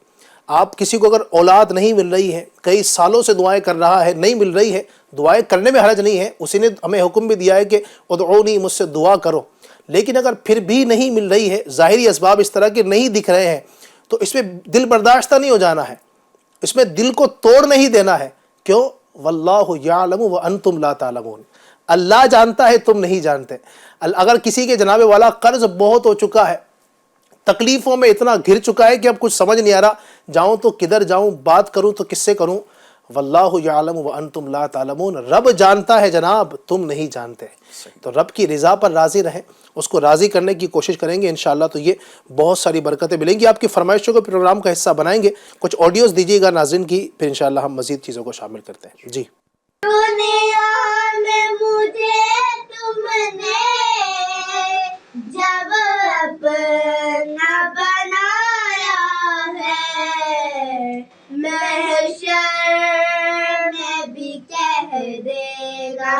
آپ کسی کو اگر اولاد نہیں مل رہی ہے, کئی سالوں سے دعائیں کر رہا ہے, نہیں مل رہی ہے, دعائیں کرنے میں حرج نہیں ہے, اسی نے ہمیں حکم بھی دیا ہے کہ ادعونی, مجھ سے دعا کرو. لیکن اگر پھر بھی نہیں مل رہی ہے, ظاہری اسباب اس طرح کے نہیں دکھ رہے ہیں, تو اس میں دل برداشتہ نہیں ہو جانا ہے, اس میں دل کو توڑ نہیں دینا ہے. کیوں؟ واللہ یعلم وانتم لا تعلمون. اللہ جانتا ہے تم نہیں جانتے. اگر کسی کے جناب والا قرض بہت ہو چکا ہے, تکلیفوں میں اتنا گھر چکا ہے کہ اب کچھ سمجھ نہیں آ رہا, جاؤں تو کدھر جاؤں, بات کروں تو کس سے کروں, واللہ یعلم وانتم لا تعلمون. رب جانتا ہے جناب, تم نہیں جانتے. تو رب کی رضا پر راضی رہیں, اس کو راضی کرنے کی کوشش کریں گے انشاءاللہ تو یہ بہت ساری برکتیں ملیں گی. آپ کی فرمائشوں کو پروگرام کا حصہ بنائیں گے. کچھ آڈیوز دیجیے گا ناظرین کی, پھر انشاءاللہ ہم مزید چیزوں کو شامل کرتے ہیں. جی. دنیا میں مجھے تم نے جب اپنا بنایا ہے, محشر میں بھی کہہ دے گا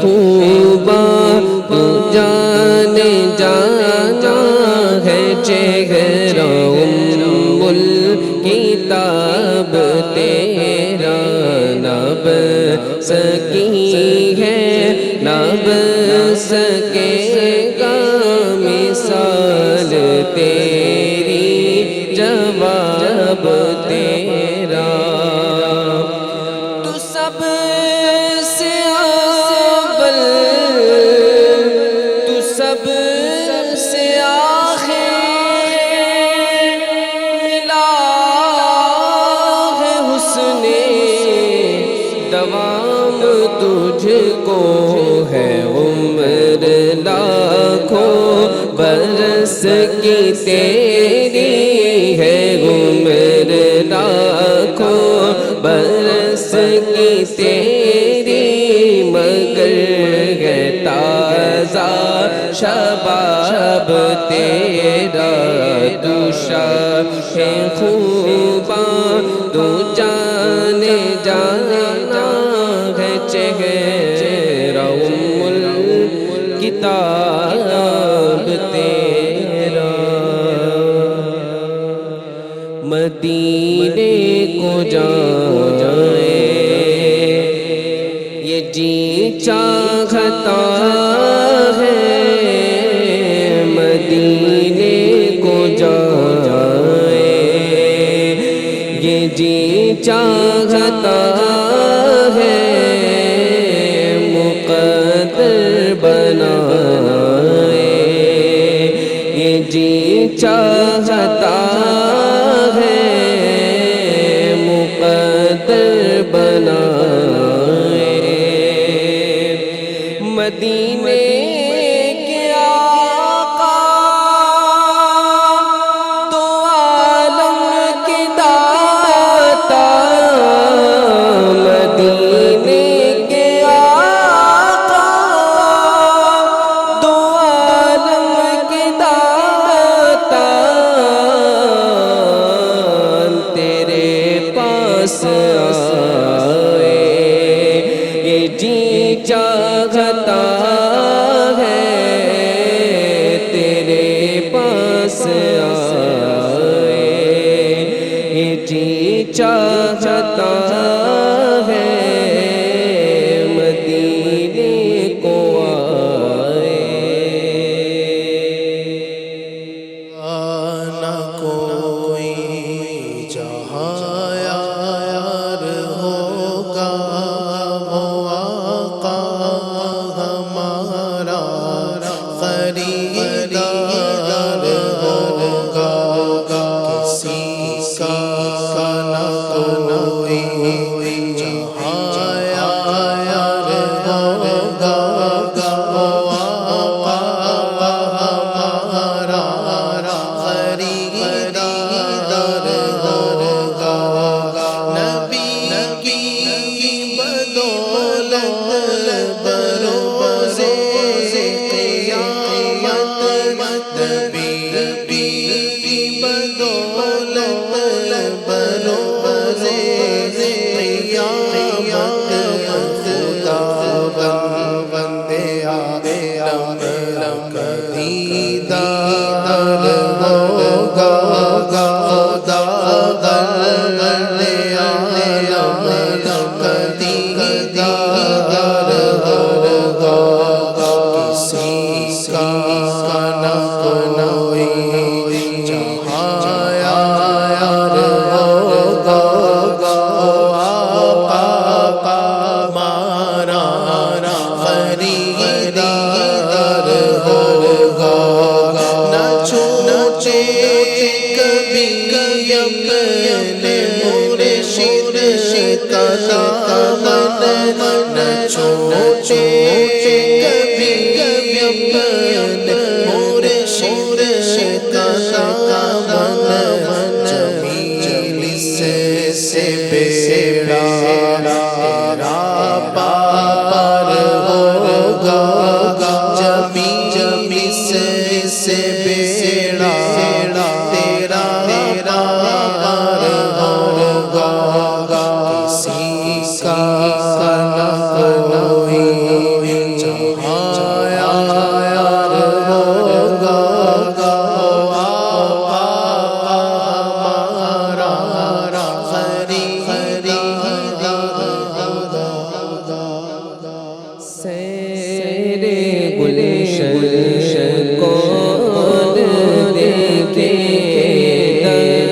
خوباں تو جانے جانا ہے چہرہ ام الکتاب تیرا نب سکی ہے نب سکے گا مثال تیری جواب تیرا تو سب سے اول تو سب سے آخر ملا ہے حسن دوام تجھ کو ہے عمر لاکھوں برس کی تیری ہے عمر لاکھوں برس کی تیری مگر ہے تازہ شباب تیرا تو شاہ خوباں تو جانے جانا ہے چہرہ ام الکتاب تیرا مدینے کو جائے یہ جی چاہتا ہے مدینے کو جائے یہ جی چاہتا ہے مقدر بنائے یہ جی چاہتا ہے مقدر بنائے مدینے کے آقا تو عالم کے داتا مدینے کے آقا تو عالم کے داتا تیرے پاس آئے یہ جی چاہتا ہے تیرے پاس آئے یہ جی چاہتا ہے مدینے کو آئے نہ کوئی جہاں یار ہوگا وہ آقا ہمارا خریدار ہوگا کسی کا نہ کوئی جہاں یار ہوگا وہ آقا ہمارا خریدار ہوگا نبی کی بدولت بروز قیامت نبی کی بدولت بروز قیامت خدا بندے آدم کا دیدار ہوگا خدا بندے آدم کا دیدار ہوگا کسی کا نہ کوئی جہاں یار ہوگا آقا ہمارا خریدار ہوگا نہ چھوٹے کبھی اپنے مرشد کا دامن نہ چھوٹے کبھی اپنے مرشد کا دامن جمیل سے بیڑا تیرا پار ہوگا جمیل سے بیڑا تیرا پار ہوگا کسی کا نہ کوئی گلشن کون دیکھے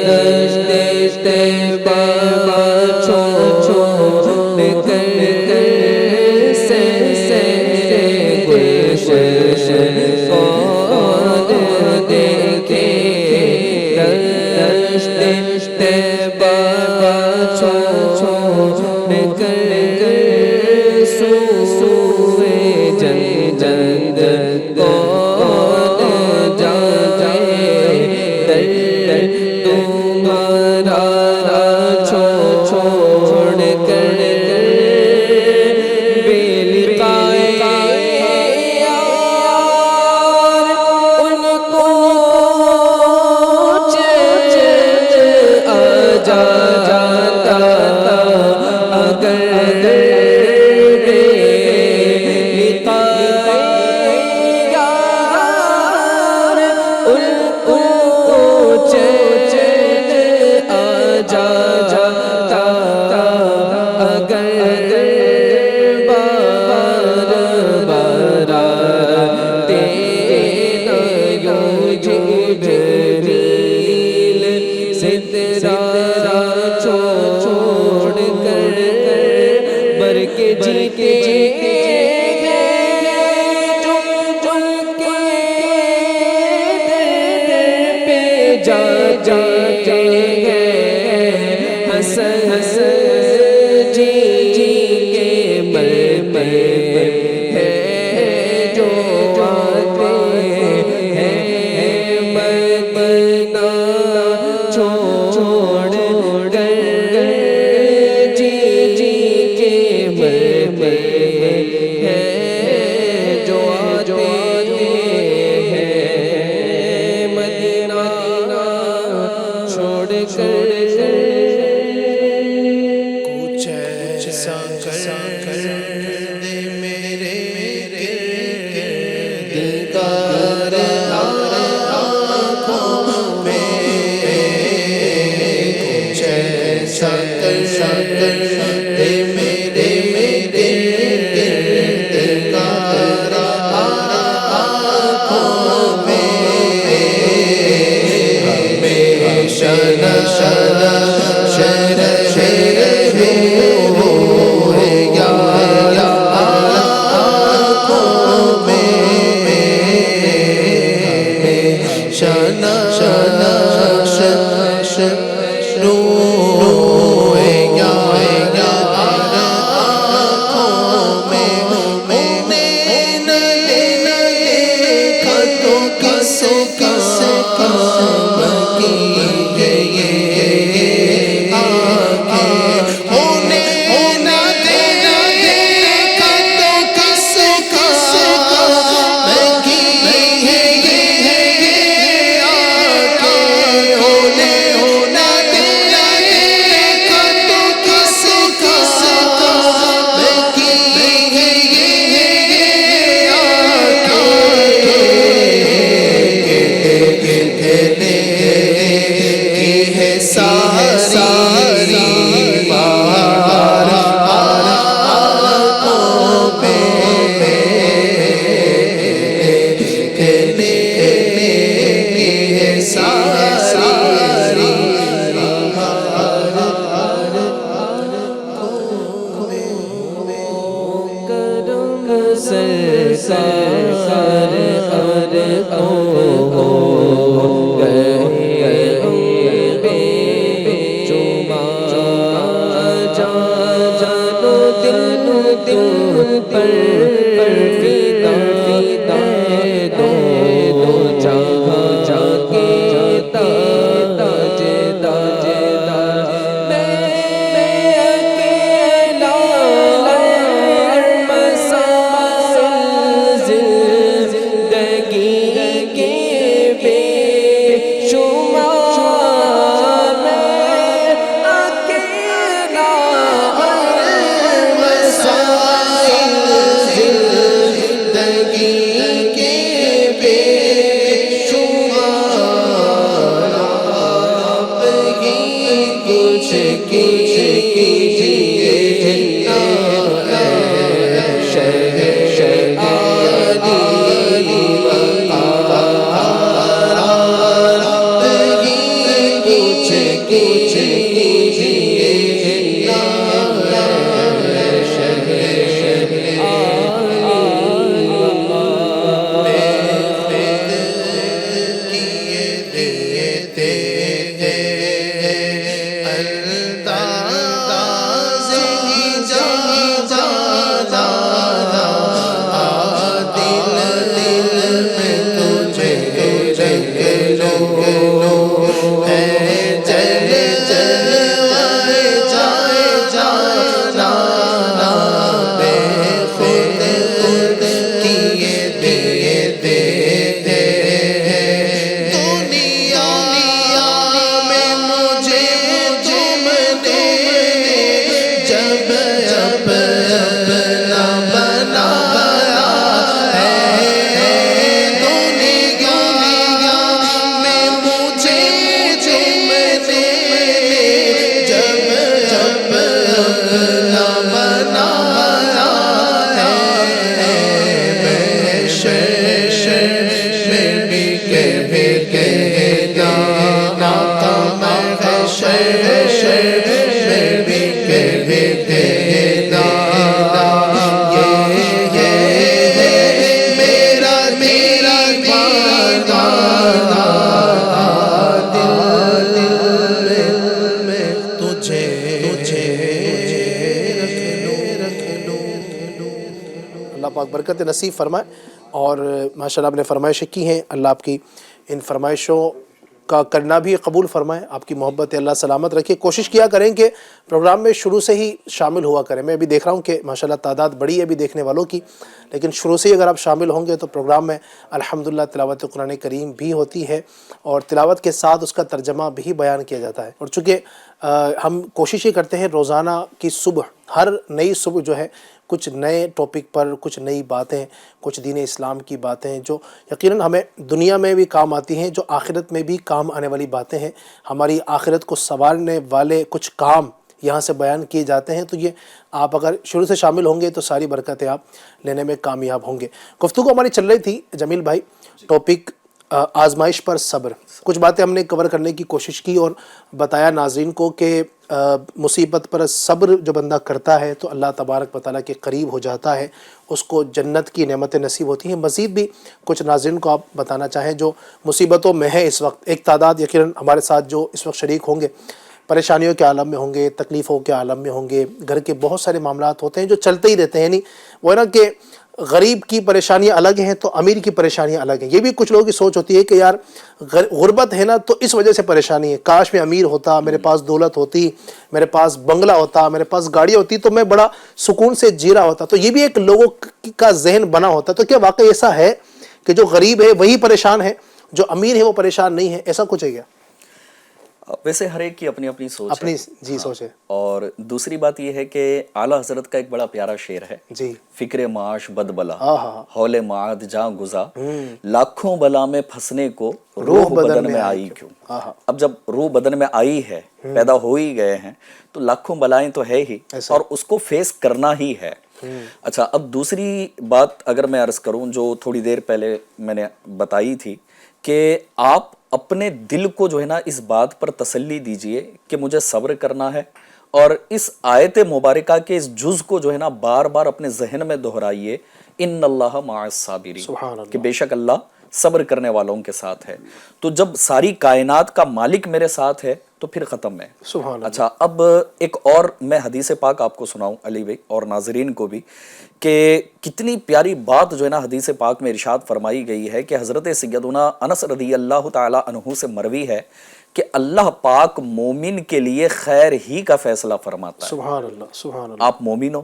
دشت طیبہ چھوڑ کر سیر گلشن کون دیکھے دشت طیبہ چھوڑ کر سوئے جنت کون جائے در تمہارا چھوڑ کر بے لقائے یار ان کو چین آ جاتا اگر چھوڑ کر بر کے جیتے ہیں چن کے در پہ جاتے ہیں حسن جی کے مر میں ہے جو آتے ہیں مدینہ چھوڑ کر جی کے مر میں ہے جو آتے ہیں مدینہ چھوڑ کر کچھ ایسا کر دے میرے دیدار آنکھوں میں کچھ ایسا کر دے میرے دیدار آنکھوں میں ہمیشہ نشہ پاک برکت نصیب فرمائے. اور ماشاءاللہ آپ نے فرمائشیں کی ہیں, اللہ آپ کی ان فرمائشوں کا کرنا بھی قبول فرمائے, آپ کی محبت اللہ سلامت رکھے. کوشش کیا کریں کہ پروگرام میں شروع سے ہی شامل ہوا کریں. میں ابھی دیکھ رہا ہوں کہ ماشاءاللہ تعداد بڑی ہے ابھی دیکھنے والوں کی, لیکن شروع سے ہی اگر آپ شامل ہوں گے تو پروگرام میں الحمدللہ تلاوت قرآن کریم بھی ہوتی ہے اور تلاوت کے ساتھ اس کا ترجمہ بھی بیان کیا جاتا ہے. اور چونکہ ہم کوشش یہ کرتے ہیں روزانہ کی صبح, ہر نئی صبح جو ہے کچھ نئے ٹاپک پر, کچھ نئی باتیں, کچھ دین اسلام کی باتیں جو یقیناً ہمیں دنیا میں بھی کام آتی ہیں, جو آخرت میں بھی کام آنے والی باتیں ہیں. ہماری آخرت کو سنوارنے والے کچھ کام یہاں سے بیان کیے جاتے ہیں. تو یہ آپ اگر شروع سے شامل ہوں گے تو ساری برکتیں آپ لینے میں کامیاب ہوں گے. گفتگو ہماری چل رہی تھی جمیل بھائی, ٹاپک آزمائش پر صبر. کچھ باتیں ہم نے کور کرنے کی کوشش کی اور بتایا ناظرین کو کہ مصیبت پر صبر جو بندہ کرتا ہے تو اللہ تبارک و تعالیٰ کے قریب ہو جاتا ہے, اس کو جنت کی نعمتیں نصیب ہوتی ہیں. مزید بھی کچھ ناظرین کو آپ بتانا چاہیں جو مصیبتوں میں ہیں اس وقت. ایک تعداد یقیناً ہمارے ساتھ جو اس وقت شریک ہوں گے, پریشانیوں کے عالم میں ہوں گے, تکلیفوں کے عالم میں ہوں گے, گھر کے بہت سارے معاملات ہوتے ہیں جو چلتے ہی رہتے ہیں. یعنی وہ ہے نا کہ غریب کی پریشانیاں الگ ہیں تو امیر کی پریشانیاں الگ ہیں. یہ بھی کچھ لوگوں کی سوچ ہوتی ہے کہ یار غربت ہے نا تو اس وجہ سے پریشانی ہے, کاش میں امیر ہوتا, میرے پاس دولت ہوتی, میرے پاس بنگلہ ہوتا, میرے پاس گاڑیاں ہوتی تو میں بڑا سکون سے جی رہا ہوتا. تو یہ بھی ایک لوگوں کا ذہن بنا ہوتا. تو کیا واقعی ایسا ہے کہ جو غریب ہے وہی پریشان ہے, جو امیر ہے وہ پریشان نہیں ہے؟ ایسا کچھ ہے کیا؟ ویسے ہر ایک کی اپنی اپنی سوچ اپنی ہے. جی سوچ ہے. اور دوسری بات یہ ہے کہ اعلیٰ حضرت کا ایک بڑا پیارا شعر ہے, جی, فکر معاش بد بلا ہاں ہول معاد جاں گزا, لاکھوں بلا میں پھنسنے کو روح بدن میں آئی کیوں. اب جب روح بدن میں آئی ہے, پیدا ہو ہی گئے ہیں, تو لاکھوں بلائیں تو ہے ہی اور اس کو فیس کرنا ہی ہے. اچھا, اب دوسری بات اگر میں عرض کروں جو تھوڑی دیر پہلے میں نے بتائی تھی کہ آپ اپنے دل کو جو ہے نا اس بات پر تسلی دیجئے کہ مجھے صبر کرنا ہے, اور اس آیت مبارکہ کے اس جز کو جو ہے نا بار بار اپنے ذہن میں دہرائیے, ان اللہ مع الصابرین, کہ بے شک اللہ صبر کرنے والوں کے ساتھ ہے. تو جب ساری کائنات کا مالک میرے ساتھ ہے تو پھر ختم ہے. اچھا, اب ایک اور میں حدیث پاک آپ کو سناؤں علی بھائی اور ناظرین کو بھی, کہ کتنی پیاری بات جو ہے نا حدیث پاک میں ارشاد فرمائی گئی ہے کہ حضرت سیدنا انس رضی اللہ تعالی عنہ سے مروی ہے کہ اللہ پاک مومن کے لیے خیر ہی کا فیصلہ فرماتا ہے. سبحان اللہ, سبحان اللہ. آپ مومن ہو,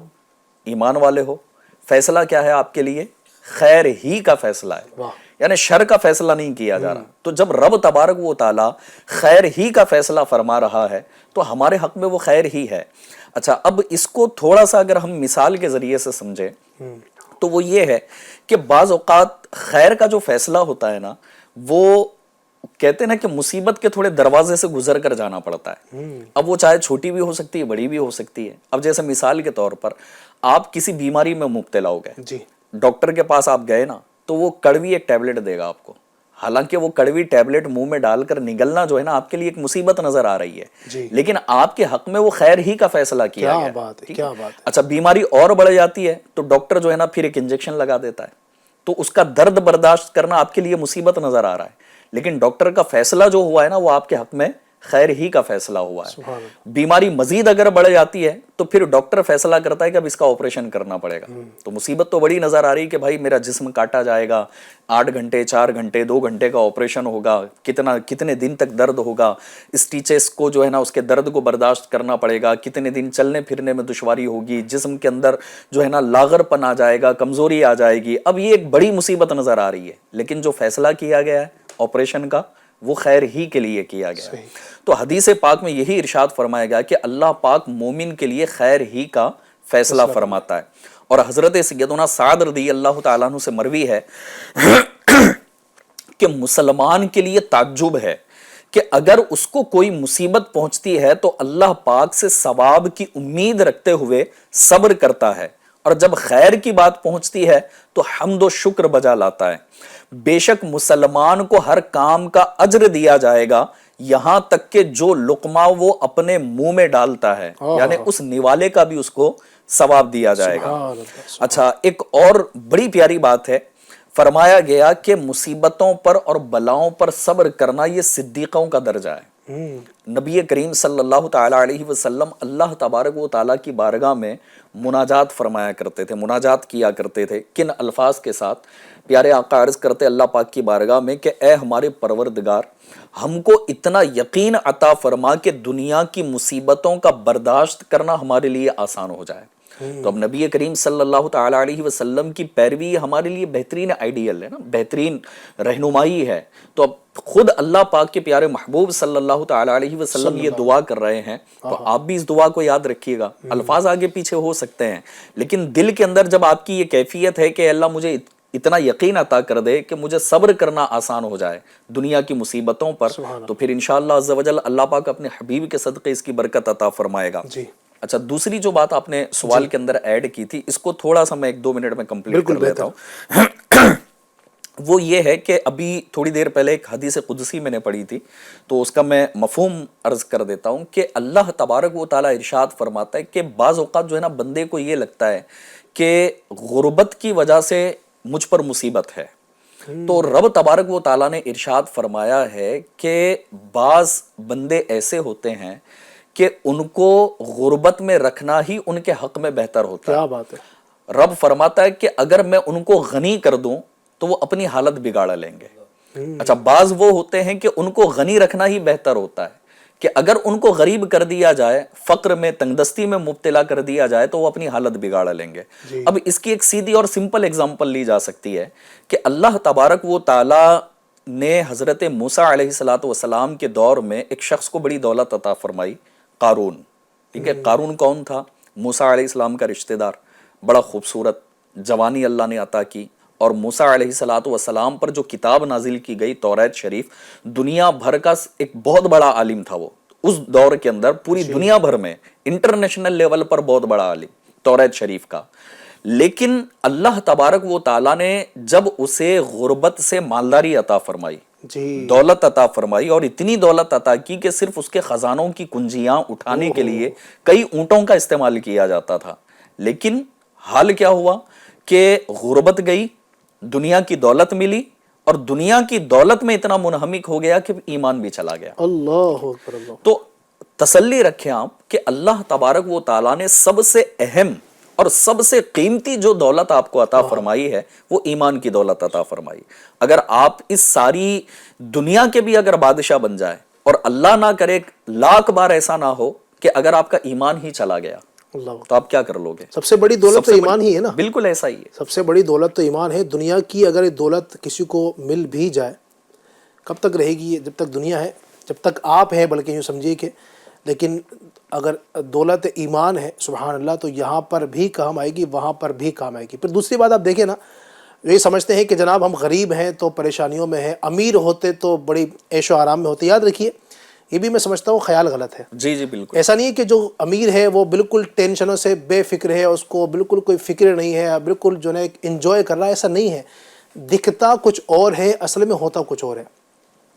ایمان والے ہو, فیصلہ کیا ہے آپ کے لیے؟ خیر ہی کا فیصلہ ہے, یعنی شر کا فیصلہ نہیں کیا جا رہا. تو جب رب تبارک و تعالی خیر ہی کا فیصلہ فرما رہا ہے تو ہمارے حق میں وہ خیر ہی ہے. اچھا, اب اس کو تھوڑا سا اگر ہم مثال کے ذریعے سے سمجھیں تو وہ یہ ہے کہ بعض اوقات خیر کا جو فیصلہ ہوتا ہے نا, وہ کہتے ہیں نا کہ مصیبت کے تھوڑے دروازے سے گزر کر جانا پڑتا ہے. اب وہ چاہے چھوٹی بھی ہو سکتی ہے, بڑی بھی ہو سکتی ہے. اب جیسے مثال کے طور پر آپ کسی بیماری میں مبتلا ہو گئے, جی, ڈاکٹر کے پاس آپ گئے نا, تو وہ کڑوی ایک ٹیبلٹ دے گا آپ کو. حالانکہ وہ کڑوی ٹیبلٹ منہ میں ڈال کر نگلنا جو ہے نا آپ کے لیے ایک مصیبت نظر آ رہی ہے, لیکن آپ کے حق میں وہ خیر ہی کا فیصلہ کیا گیا. کیا بات ہے, کیا بات ہے. اچھا, بیماری اور بڑھ جاتی ہے تو ڈاکٹر جو ہے نا پھر ایک انجیکشن لگا دیتا ہے, تو اس کا درد برداشت کرنا آپ کے لیے مصیبت نظر آ رہا ہے, لیکن ڈاکٹر کا فیصلہ جو ہوا ہے نا وہ آپ کے حق میں خیر ہی کا فیصلہ ہوا ہے. بیماری مزید اگر بڑھ جاتی ہے تو پھر ڈاکٹر فیصلہ کرتا ہے کہ اب اس کا آپریشن کرنا پڑے گا. تو مصیبت تو بڑی نظر آ رہی کہ بھائی میرا جسم کاٹا جائے گا, 8 گھنٹے 4 گھنٹے 2 گھنٹے کا آپریشن ہوگا, کتنے دن تک درد ہوگا, اسٹیچز کو جو ہے نا اس کے درد کو برداشت کرنا پڑے گا, کتنے دن چلنے پھرنے میں دشواری ہوگی, جسم کے اندر جو ہے نا لاغر پن آ جائے گا, کمزوری آ جائے گی. اب یہ ایک بڑی مصیبت نظر آ رہی ہے, لیکن جو فیصلہ کیا گیا ہے آپریشن کا وہ خیر ہی کے لیے کیا گیا. تو حدیث پاک میں یہی ارشاد فرمایا گیا کہ اللہ پاک مومن کے لیے خیر ہی کا فیصلہ فرماتا ہے. اور حضرت سیدنا سعد رضی اللہ تعالیٰ عنہ سے مروی ہے کہ مسلمان کے لیے تعجب ہے کہ اگر اس کو کوئی مصیبت پہنچتی ہے تو اللہ پاک سے ثواب کی امید رکھتے ہوئے صبر کرتا ہے, اور جب خیر کی بات پہنچتی ہے تو حمد و شکر بجا لاتا ہے. بے شک مسلمان کو ہر کام کا اجر دیا جائے گا, یہاں تک کہ جو لقمہ وہ اپنے منہ میں ڈالتا ہے, یعنی اس نوالے کا بھی اس کو ثواب دیا جائے گا. اچھا, ایک اور بڑی پیاری بات ہے, فرمایا گیا کہ مصیبتوں پر اور بلاؤں پر صبر کرنا یہ صدیقوں کا درجہ ہے. نبی کریم صلی اللہ تعالیٰ علیہ وسلم اللہ تبارک و تعالیٰ کی بارگاہ میں مناجات فرمایا کرتے تھے، مناجات کیا کرتے تھے. کن الفاظ کے ساتھ؟ پیارے آقا عرض کرتے اللہ پاک کی بارگاہ میں کہ اے ہمارے پروردگار، ہم کو اتنا یقین عطا فرما کہ دنیا کی مصیبتوں کا برداشت کرنا ہمارے لیے آسان ہو جائے. تو اب نبی کریم صلی اللہ تعالیٰ علیہ وسلم کی پیروی ہمارے لیے بہترین آئیڈیل ہے نا، بہترین رہنمائی ہے. تو اب خود اللہ پاک کے پیارے محبوب صلی اللہ تعالیٰ علیہ وسلم یہ دعا کر رہے ہیں، تو آپ بھی اس دعا کو یاد رکھیے گا. الفاظ آگے پیچھے ہو سکتے ہیں، لیکن دل کے اندر جب آپ کی یہ کیفیت ہے کہ اللہ مجھے اتنا یقین عطا کر دے کہ مجھے صبر کرنا آسان ہو جائے دنیا کی مصیبتوں پر، تو پھر انشاءاللہ عز و جل اللہ پاک اپنے حبیب کے صدقے اس کی برکت عطا فرمائے گا. اچھا، دوسری جو بات آپ نے سوال کے اندر ایڈ کی تھی، اس کو تھوڑا سا میں 1-2 منٹ میں کمپلیٹ کر لیتا ہوں. وہ یہ ہے کہ ابھی تھوڑی دیر پہلے ایک حدیث قدسی میں نے پڑھی تھی، تو اس کا میں مفہوم عرض کر دیتا ہوں کہ اللہ تبارک و تعالیٰ ارشاد فرماتا ہے کہ بعض اوقات جو ہے نا بندے کو یہ لگتا ہے کہ غربت کی وجہ سے مجھ پر مصیبت ہے، تو رب تبارک و تعالیٰ نے ارشاد فرمایا ہے کہ بعض بندے ایسے ہوتے ہیں کہ ان کو غربت میں رکھنا ہی ان کے حق میں بہتر ہوتا ہے. کیا بات ہے. رب فرماتا ہے کہ اگر میں ان کو غنی کر دوں تو وہ اپنی حالت بگاڑ لیں گے. اچھا، بعض وہ ہوتے ہیں کہ ان کو غنی رکھنا ہی بہتر ہوتا ہے، کہ اگر ان کو غریب کر دیا جائے، فقر میں تنگدستی میں مبتلا کر دیا جائے تو وہ اپنی حالت بگاڑ لیں گے. اب اس کی ایک سیدھی اور سمپل اگزامپل لی جا سکتی ہے کہ اللہ تبارک و تعالیٰ نے حضرت موسیٰ علیہ السلام کے دور میں ایک شخص کو بڑی دولت عطا فرمائی، قارون. ٹھیک ہے، قارون کون تھا؟ موسیٰ علیہ السلام کا رشتہ دار. بڑا خوبصورت جوانی اللہ نے عطا کی، اور موسیٰ علیہ السلام پر جو کتاب نازل کی گئی توریت شریف، دنیا بھر کا ایک بہت بڑا عالم تھا وہ اس دور کے اندر، پوری دنیا بھر میں انٹرنیشنل لیول پر بہت بڑا عالم توریت شریف کا. لیکن اللہ تبارک و تعالیٰ نے جب اسے غربت سے مالداری عطا فرمائی، دولت عطا فرمائی، اور اتنی دولت عطا کی کہ صرف اس کے خزانوں کی کنجیاں اٹھانے کے لیے کئی اونٹوں کا استعمال کیا جاتا تھا. لیکن حال کیا ہوا کہ غربت گئی، دنیا کی دولت ملی، اور دنیا کی دولت میں اتنا منہمک ہو گیا کہ ایمان بھی چلا گیا. اللہ اکبر. اللہ. تو تسلی رکھیں آپ کہ اللہ تبارک و تعالیٰ نے سب سے اہم اور سب سے قیمتی جو دولت آپ کو عطا فرمائی ہے وہ ایمان کی دولت عطا فرمائی. اگر آپ اس ساری دنیا کے بھی اگر بادشاہ بن جائے، اور اللہ نہ کرے 1,00,000 بار ایسا نہ ہو کہ اگر آپ کا ایمان ہی چلا گیا، تو آپ کیا کر لو گے؟ سب سے بڑی دولت تو ایمان ہی ہے نا. بالکل ایسا ہی ہے. سب سے بڑی دولت تو ایمان ہے. دنیا کی اگر دولت کسی کو مل بھی جائے، کب تک رہے گی؟ جب تک دنیا ہے، جب تک آپ ہیں، بلکہ یوں سمجھیے کہ. لیکن اگر دولت ایمان ہے سبحان اللہ، تو یہاں پر بھی کام آئے گی، وہاں پر بھی کام آئے گی. پھر دوسری بات آپ دیکھیں نا، یہ سمجھتے ہیں کہ جناب ہم غریب ہیں تو پریشانیوں میں ہیں، امیر ہوتے تو بڑی عیش و آرام میں ہوتے. یاد رکھیے، یہ بھی میں سمجھتا ہوں خیال غلط ہے. جی جی بالکل. ایسا نہیں ہے کہ جو امیر ہے وہ بالکل ٹینشنوں سے بے فکر ہے، اس کو بالکل کوئی فکر نہیں ہے، بالکل جو ہے انجوائے کر رہا ہے. ایسا نہیں ہے. دکھتا کچھ اور ہے، اصل میں ہوتا کچھ اور ہے.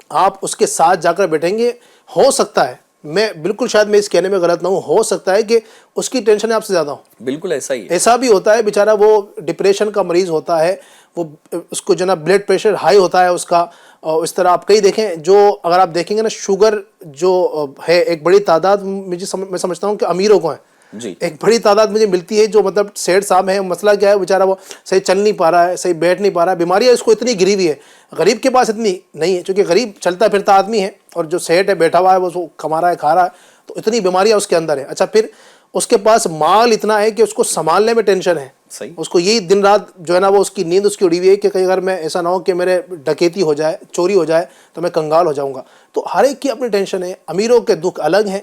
آپ اس کے ساتھ جا کر بیٹھیں گے، ہو سکتا ہے، میں بالکل شاید میں اس کہنے میں غلط نہ ہوں، ہو سکتا ہے کہ اس کی ٹینشن آپ سے زیادہ ہوں. بالکل ایسا ہی ہے. ایسا بھی ہوتا ہے، بیچارہ وہ ڈپریشن کا مریض ہوتا ہے، وہ اس کو جو نا بلڈ پریشر ہائی ہوتا ہے اس کا. اور اس طرح آپ کئی دیکھیں، جو اگر آپ دیکھیں گے نا، شوگر جو ہے ایک بڑی تعداد میں سمجھتا ہوں کہ امیروں کو ہے. جی. ایک بڑی تعداد مجھے ملتی ہے جو مطلب سیٹ صاحب ہیں. مسئلہ کیا ہے؟ بیچارہ وہ صحیح چل نہیں پا رہا ہے، صحیح بیٹھ نہیں پا رہا ہے، بیماریاں اس کو اتنی گری ہوئی ہے. غریب کے پاس اتنی نہیں ہے، چونکہ غریب چلتا پھرتا آدمی ہے، اور جو سیٹ ہے بیٹھا ہوا ہے وہ کما رہا ہے، کھا رہا ہے، تو اتنی بیماریاں اس کے اندر ہیں. اچھا، پھر اس کے پاس مال اتنا ہے کہ اس کو سنبھالنے میں ٹینشن ہے. صحیح. اس کو یہی دن رات جو ہے نا وہ اس کی نیند اس کی اڑی ہوئی ہے کہ کہیں اگر میں ایسا نہ ہو کہ میرے ڈکیتی ہو جائے، چوری ہو جائے تو میں کنگال ہو جاؤں گا. تو ہر ایک کی اپنی ٹینشن ہے. امیروں کے دکھ الگ ہیں،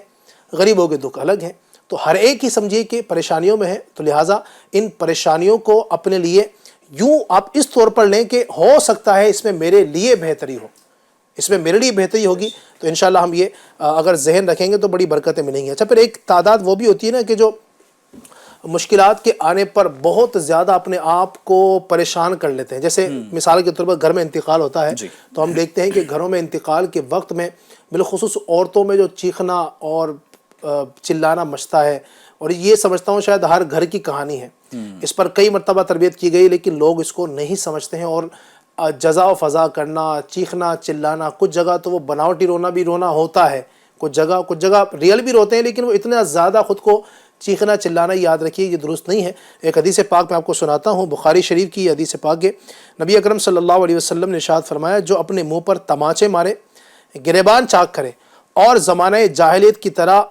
غریبوں کے دکھ الگ ہیں. تو ہر ایک ہی سمجھیے کہ پریشانیوں میں ہے. تو لہٰذا ان پریشانیوں کو اپنے لیے یوں آپ اس طور پر لیں کہ ہو سکتا ہے اس میں میرے لیے بہتری ہو، اس میں میرے لیے بہتری ہوگی. تو انشاءاللہ ہم یہ اگر ذہن رکھیں گے تو بڑی برکتیں ملیں گی. اچھا، پھر ایک تعداد وہ بھی ہوتی ہے نا کہ جو مشکلات کے آنے پر بہت زیادہ اپنے آپ کو پریشان کر لیتے ہیں. جیسے مثال کے طور پر گھر میں انتقال ہوتا ہے، تو ہم دیکھتے ہیں کہ گھروں میں انتقال کے وقت میں بالخصوص عورتوں میں جو چیخنا اور چلانا مچتا ہے. اور یہ سمجھتا ہوں شاید ہر گھر کی کہانی ہے. اس پر کئی مرتبہ تربیت کی گئی، لیکن لوگ اس کو نہیں سمجھتے ہیں. اور جزا و فضا کرنا، چیخنا چلانا، کچھ جگہ تو وہ بناوٹی رونا بھی رونا ہوتا ہے، کچھ جگہ ریئل بھی روتے ہیں، لیکن وہ اتنا زیادہ خود کو چیخنا چلانا، یاد رکھیے یہ درست نہیں ہے۔ ایک حدیث پاک میں آپ کو سناتا ہوں، بخاری شریف کی حدیث پاک ہے، نبی اکرم صلی اللہ علیہ وسلم نے ارشاد فرمایا، جو اپنے منہ پر تماچے مارے، گریبان چاک کرے اور زمانہ جاہلیت کی طرح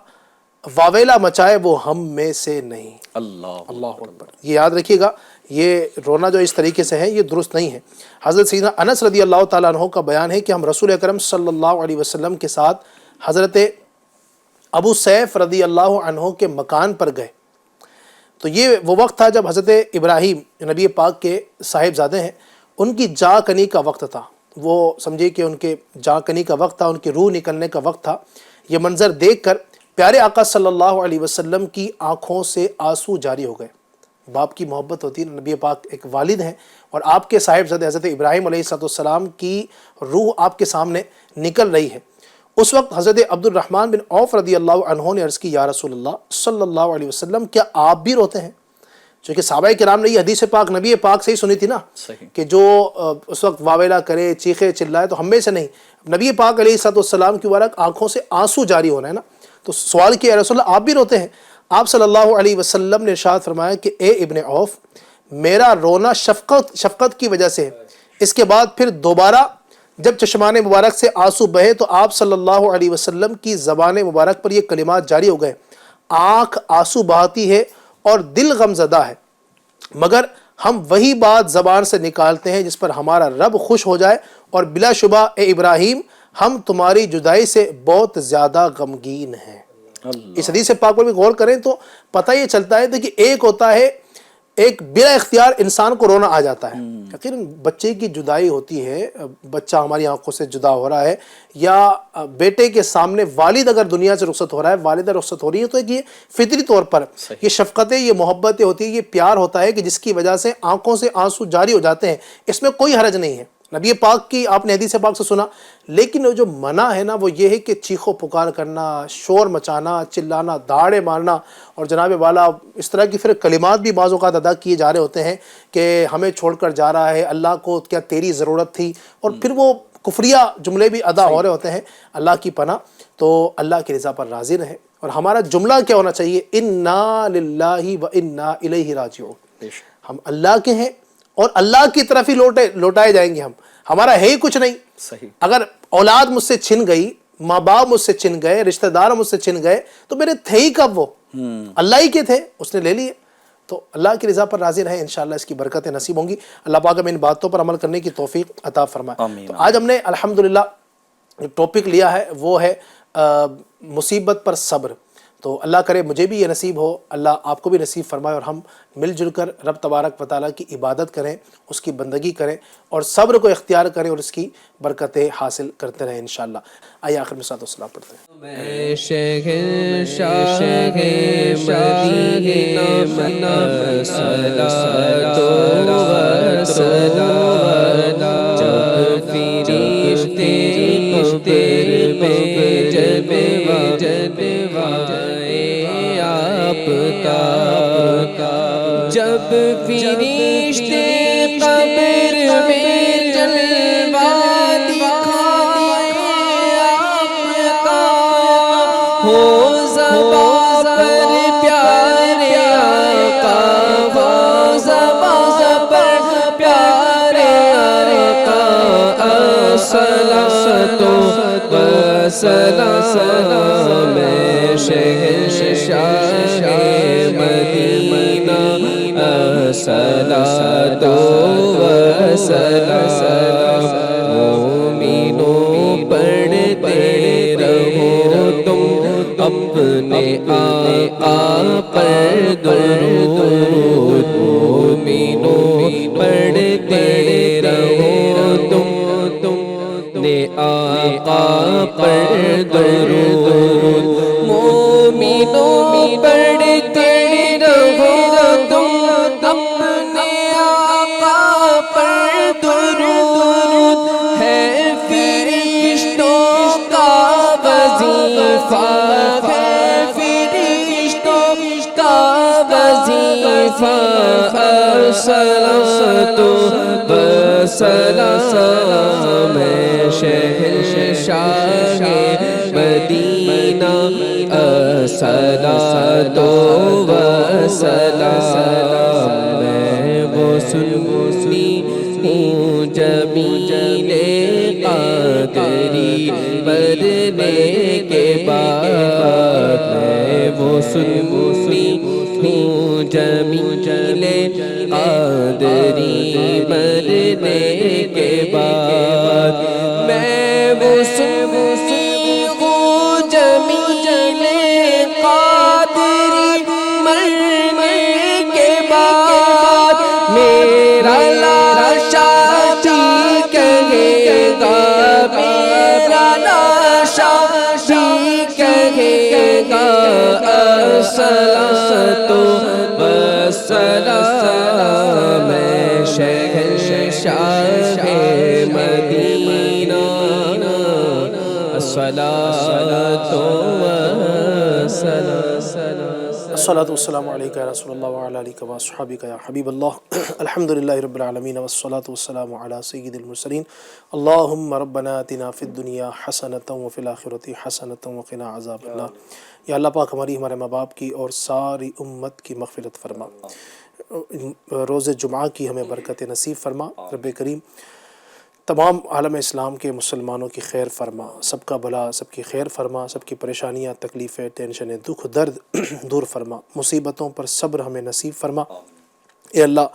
واویلا مچائے، وہ ہم میں سے نہیں۔ اللہ اکبر، یہ یاد رکھیے گا، یہ رونا جو اس طریقے سے ہے یہ درست نہیں ہے۔ حضرت سیدنا انس رضی اللہ تعالیٰ عنہ کا بیان ہے کہ ہم رسول اکرم صلی اللہ علیہ وسلم کے ساتھ حضرت ابو سیف رضی اللہ عنہ کے مکان پر گئے، تو یہ وہ وقت تھا جب حضرت ابراہیم جو نبی پاک کے صاحبزادے ہیں، ان کی جا کنی کا وقت تھا، وہ سمجھے کہ ان کے جا کنی کا وقت تھا، ان کی روح نکلنے کا وقت تھا۔ یہ منظر دیکھ کر پیارے آقا صلی اللہ علیہ وسلم کی آنکھوں سے آنسو جاری ہو گئے۔ باپ کی محبت ہوتی ہے، نبی پاک ایک والد ہیں اور آپ کے صاحبزادے حضرت ابراہیم علیہ السلام کی روح آپ کے سامنے نکل رہی ہے۔ اس وقت حضرت عبد الرحمن بن عوف رضی اللہ عنہ نے عرض کی، یا رسول اللہ صلی اللہ علیہ وسلم، کیا آپ بھی روتے ہیں؟ چونکہ صحابہ کرام نے یہ حدیث پاک نبی پاک سے ہی سنی تھی نا، کہ جو اس وقت واویلا کرے، چیخے چلائے، تو ہم میں سے نہیں۔ نبی پاک علیہ السلام کی مبارک آنکھوں سے آنسو جاری ہونا ہے نا، تو سوال کیا، رسول اللہ آپ بھی روتے ہیں؟ آپ صلی اللہ علیہ وسلم نے ارشاد فرمایا کہ اے ابن عوف، میرا رونا شفقت کی وجہ سے ہے۔ اس کے بعد پھر دوبارہ جب چشمان مبارک سے آنسو بہے تو آپ صلی اللہ علیہ وسلم کی زبان مبارک پر یہ کلمات جاری ہو گئے، آنکھ آنسو بہاتی ہے اور دل غم زدہ ہے، مگر ہم وہی بات زبان سے نکالتے ہیں جس پر ہمارا رب خوش ہو جائے، اور بلا شبہ اے ابراہیم، ہم تمہاری جدائی سے بہت زیادہ غمگین ہیں۔ اس حدیث پاک پر بھی غور کریں تو پتہ یہ چلتا ہے کہ ایک ہوتا ہے، ایک بلا اختیار انسان کو رونا آ جاتا ہے، یقیناً بچے کی جدائی ہوتی ہے، بچہ ہماری آنکھوں سے جدا ہو رہا ہے، یا بیٹے کے سامنے والد اگر دنیا سے رخصت ہو رہا ہے، والدہ رخصت ہو رہی ہے، تو یہ فطری طور پر یہ شفقتیں، یہ محبتیں ہوتی ہیں، یہ پیار ہوتا ہے کہ جس کی وجہ سے آنکھوں سے آنسو جاری ہو جاتے ہیں، اس میں کوئی حرج نہیں ہے۔ نبی پاک کی آپ نے حدیث پاک سے سنا، لیکن جو منع ہے نا وہ یہ ہے کہ چیخو پکار کرنا، شور مچانا، چلانا، دھاڑے مارنا، اور جناب والا اس طرح کی پھر کلمات بھی بعض اوقات ادا کیے جا رہے ہوتے ہیں کہ ہمیں چھوڑ کر جا رہا ہے، اللہ کو کیا تیری ضرورت تھی، اور پھر وہ کفریہ جملے بھی ادا ہو رہے ہوتے ہیں۔ اللہ کی پناہ، تو اللہ کی رضا پر راضی رہیں، اور ہمارا جملہ کیا ہونا چاہیے، انا للہ و انا الیہ راجعون، ہم اللہ کے ہیں اور اللہ کی طرف ہی لوٹائے جائیں گے۔ ہمارا ہے ہی کچھ نہیں۔ اگر اولاد مجھ سے چھن گئی، ماں باپ مجھ سے چھن گئے، رشتہ دار مجھ سے چھن گئے، تو میرے تھے ہی کب وہ؟ اللہ ہی کے تھے، اس نے لے لیے۔ تو اللہ کی رضا پر راضی رہیں، انشاءاللہ اس کی برکتیں نصیب ہوں گی۔ اللہ پاک ہمیں ان باتوں پر عمل کرنے کی توفیق عطا فرمائے۔ تو آج ہم نے الحمدللہ ٹاپک لیا ہے، وہ ہے مصیبت پر صبر۔ تو اللہ کرے مجھے بھی یہ نصیب ہو، اللہ آپ کو بھی نصیب فرمائے، اور ہم مل جل کر رب تبارک و تعالیٰ کی عبادت کریں، اس کی بندگی کریں، اور صبر کو اختیار کریں، اور اس کی برکتیں حاصل کرتے رہیں انشاءاللہ۔ آئیے آخر میں صلاۃ و سلام پڑھتے ہیں۔ میں شہنشاہ مدینہ میں صلاۃ و سلام، جب فرشتے قبر میں جلوائے آپ کا، جب فرشتے قبر میں جلوہ دکھائے آپ کا، ہو زباں پر پیارے آقا، ہو زباں پر پیارے آقا، الصلاۃ و سلام شہنشاہ مدینہ، الصلاۃ و سلام، مومنوں پڑھتے رہو تم اپنے آقا پر درود، مومنوں پڑھتے رہو تم نے آقا پر درود، مومنوں پڑھتے رہو تم اپنے آقا پر درود، ہے فرشتوں کا وظیفہ، ہے فرشتوں کا وظیفہ، الصلاۃ و سلام شہنشاہ مدینہ، صلاۃ و سلام میں وہ سنی ہوں جمیل قادری پڑھنے کے بعد میں وہ سنی ہوں جمیل قادری پڑھنے کے بعد میں وہ سنی ہوں جمیل قادری مرنے کے بعد میرا لاشا بھی کہے گا میرا لاشا بھی کہے گا الصلاۃ والسلام شہنشاہ مدینہ الصلاۃ والسلام الصلاۃ والسلام علیکہ یا رسول اللہ وعلی آلہ و اصحابہ یا حبیب اللہ الحمدللہ رب العالمین والصلاۃ والسلام علی سید المرسلین اللہم ربنا آتنا فی الدنیا حسنۃ وفی الآخرۃ حسنۃ وقنا عذاب النار۔ یا اللہ پاک ہماری ہمارے ماں باپ کی اور ساری امت کی مغفرت فرما، روز جمعہ کی ہمیں برکت نصیب فرما، رب کریم تمام عالم اسلام کے مسلمانوں کی خیر فرما، سب کا بھلا سب کی خیر فرما، سب کی پریشانیاں تکلیفیں ٹینشنیں دکھ درد دور فرما، مصیبتوں پر صبر ہمیں نصیب فرما۔ اے اللہ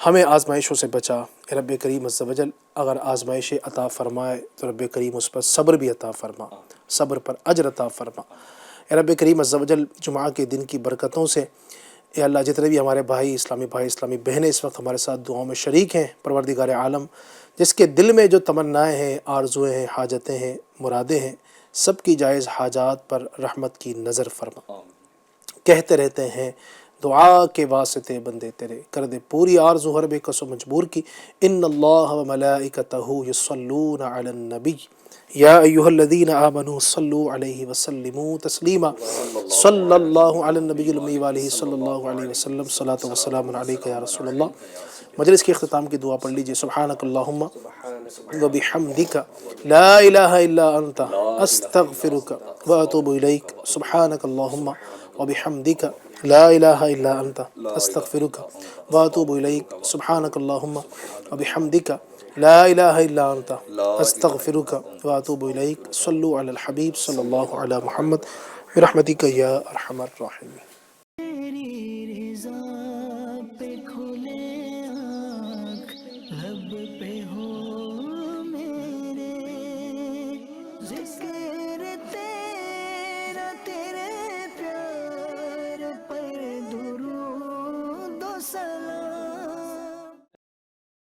ہمیں آزمائشوں سے بچا، اے رب کریم عز و جل اگر آزمائش عطا فرمائے تو رب کریم اس پر صبر بھی عطا فرما، صبر پر اجر عطا فرما۔ اے رب کریم عز و جل جمعہ کے دن کی برکتوں سے اے اللہ جتنے بھی ہمارے بھائی اسلامی بہنیں اس وقت ہمارے ساتھ دعاؤں میں شریک ہیں، پروردگار عالم جس کے دل میں جو تمنائیں ہیں، آرزویں ہیں، حاجتیں ہیں، مرادیں ہیں، سب کی جائز حاجات پر رحمت کی نظر فرما۔ کہتے رہتے ہیں دعا کے واسطے بندے تیرے، کر دے پوری آرزو ہر بے کس و مجبور کی۔ ان اللہ و ملائکتہ یصلون علی النبی یا ایہا الذین آمنوا صلوا علیہ وسلموا تسلیما صلی اللہ علی النبی الامی وآلہ صلی اللہ علیہ وسلم صلاۃ و سلام علیکہ یا رسول اللہ۔ مجلس کے اختتام کی دعا پڑھ لیجئے۔ سبحانک اللہم و بحمدک لا الہ الا انت استغفرک و اتوب الیک۔ سبحانک اللہم و بحمدک لا الہ الا انت استغفرک و اتوب الیک۔ سبحانک اللہم و بحمدک لا الہ الا انت استغفرک و اتوب الیک۔ صلو علی الحبیب صلی اللہ علی محمد برحمتک یا ارحم الراحمین۔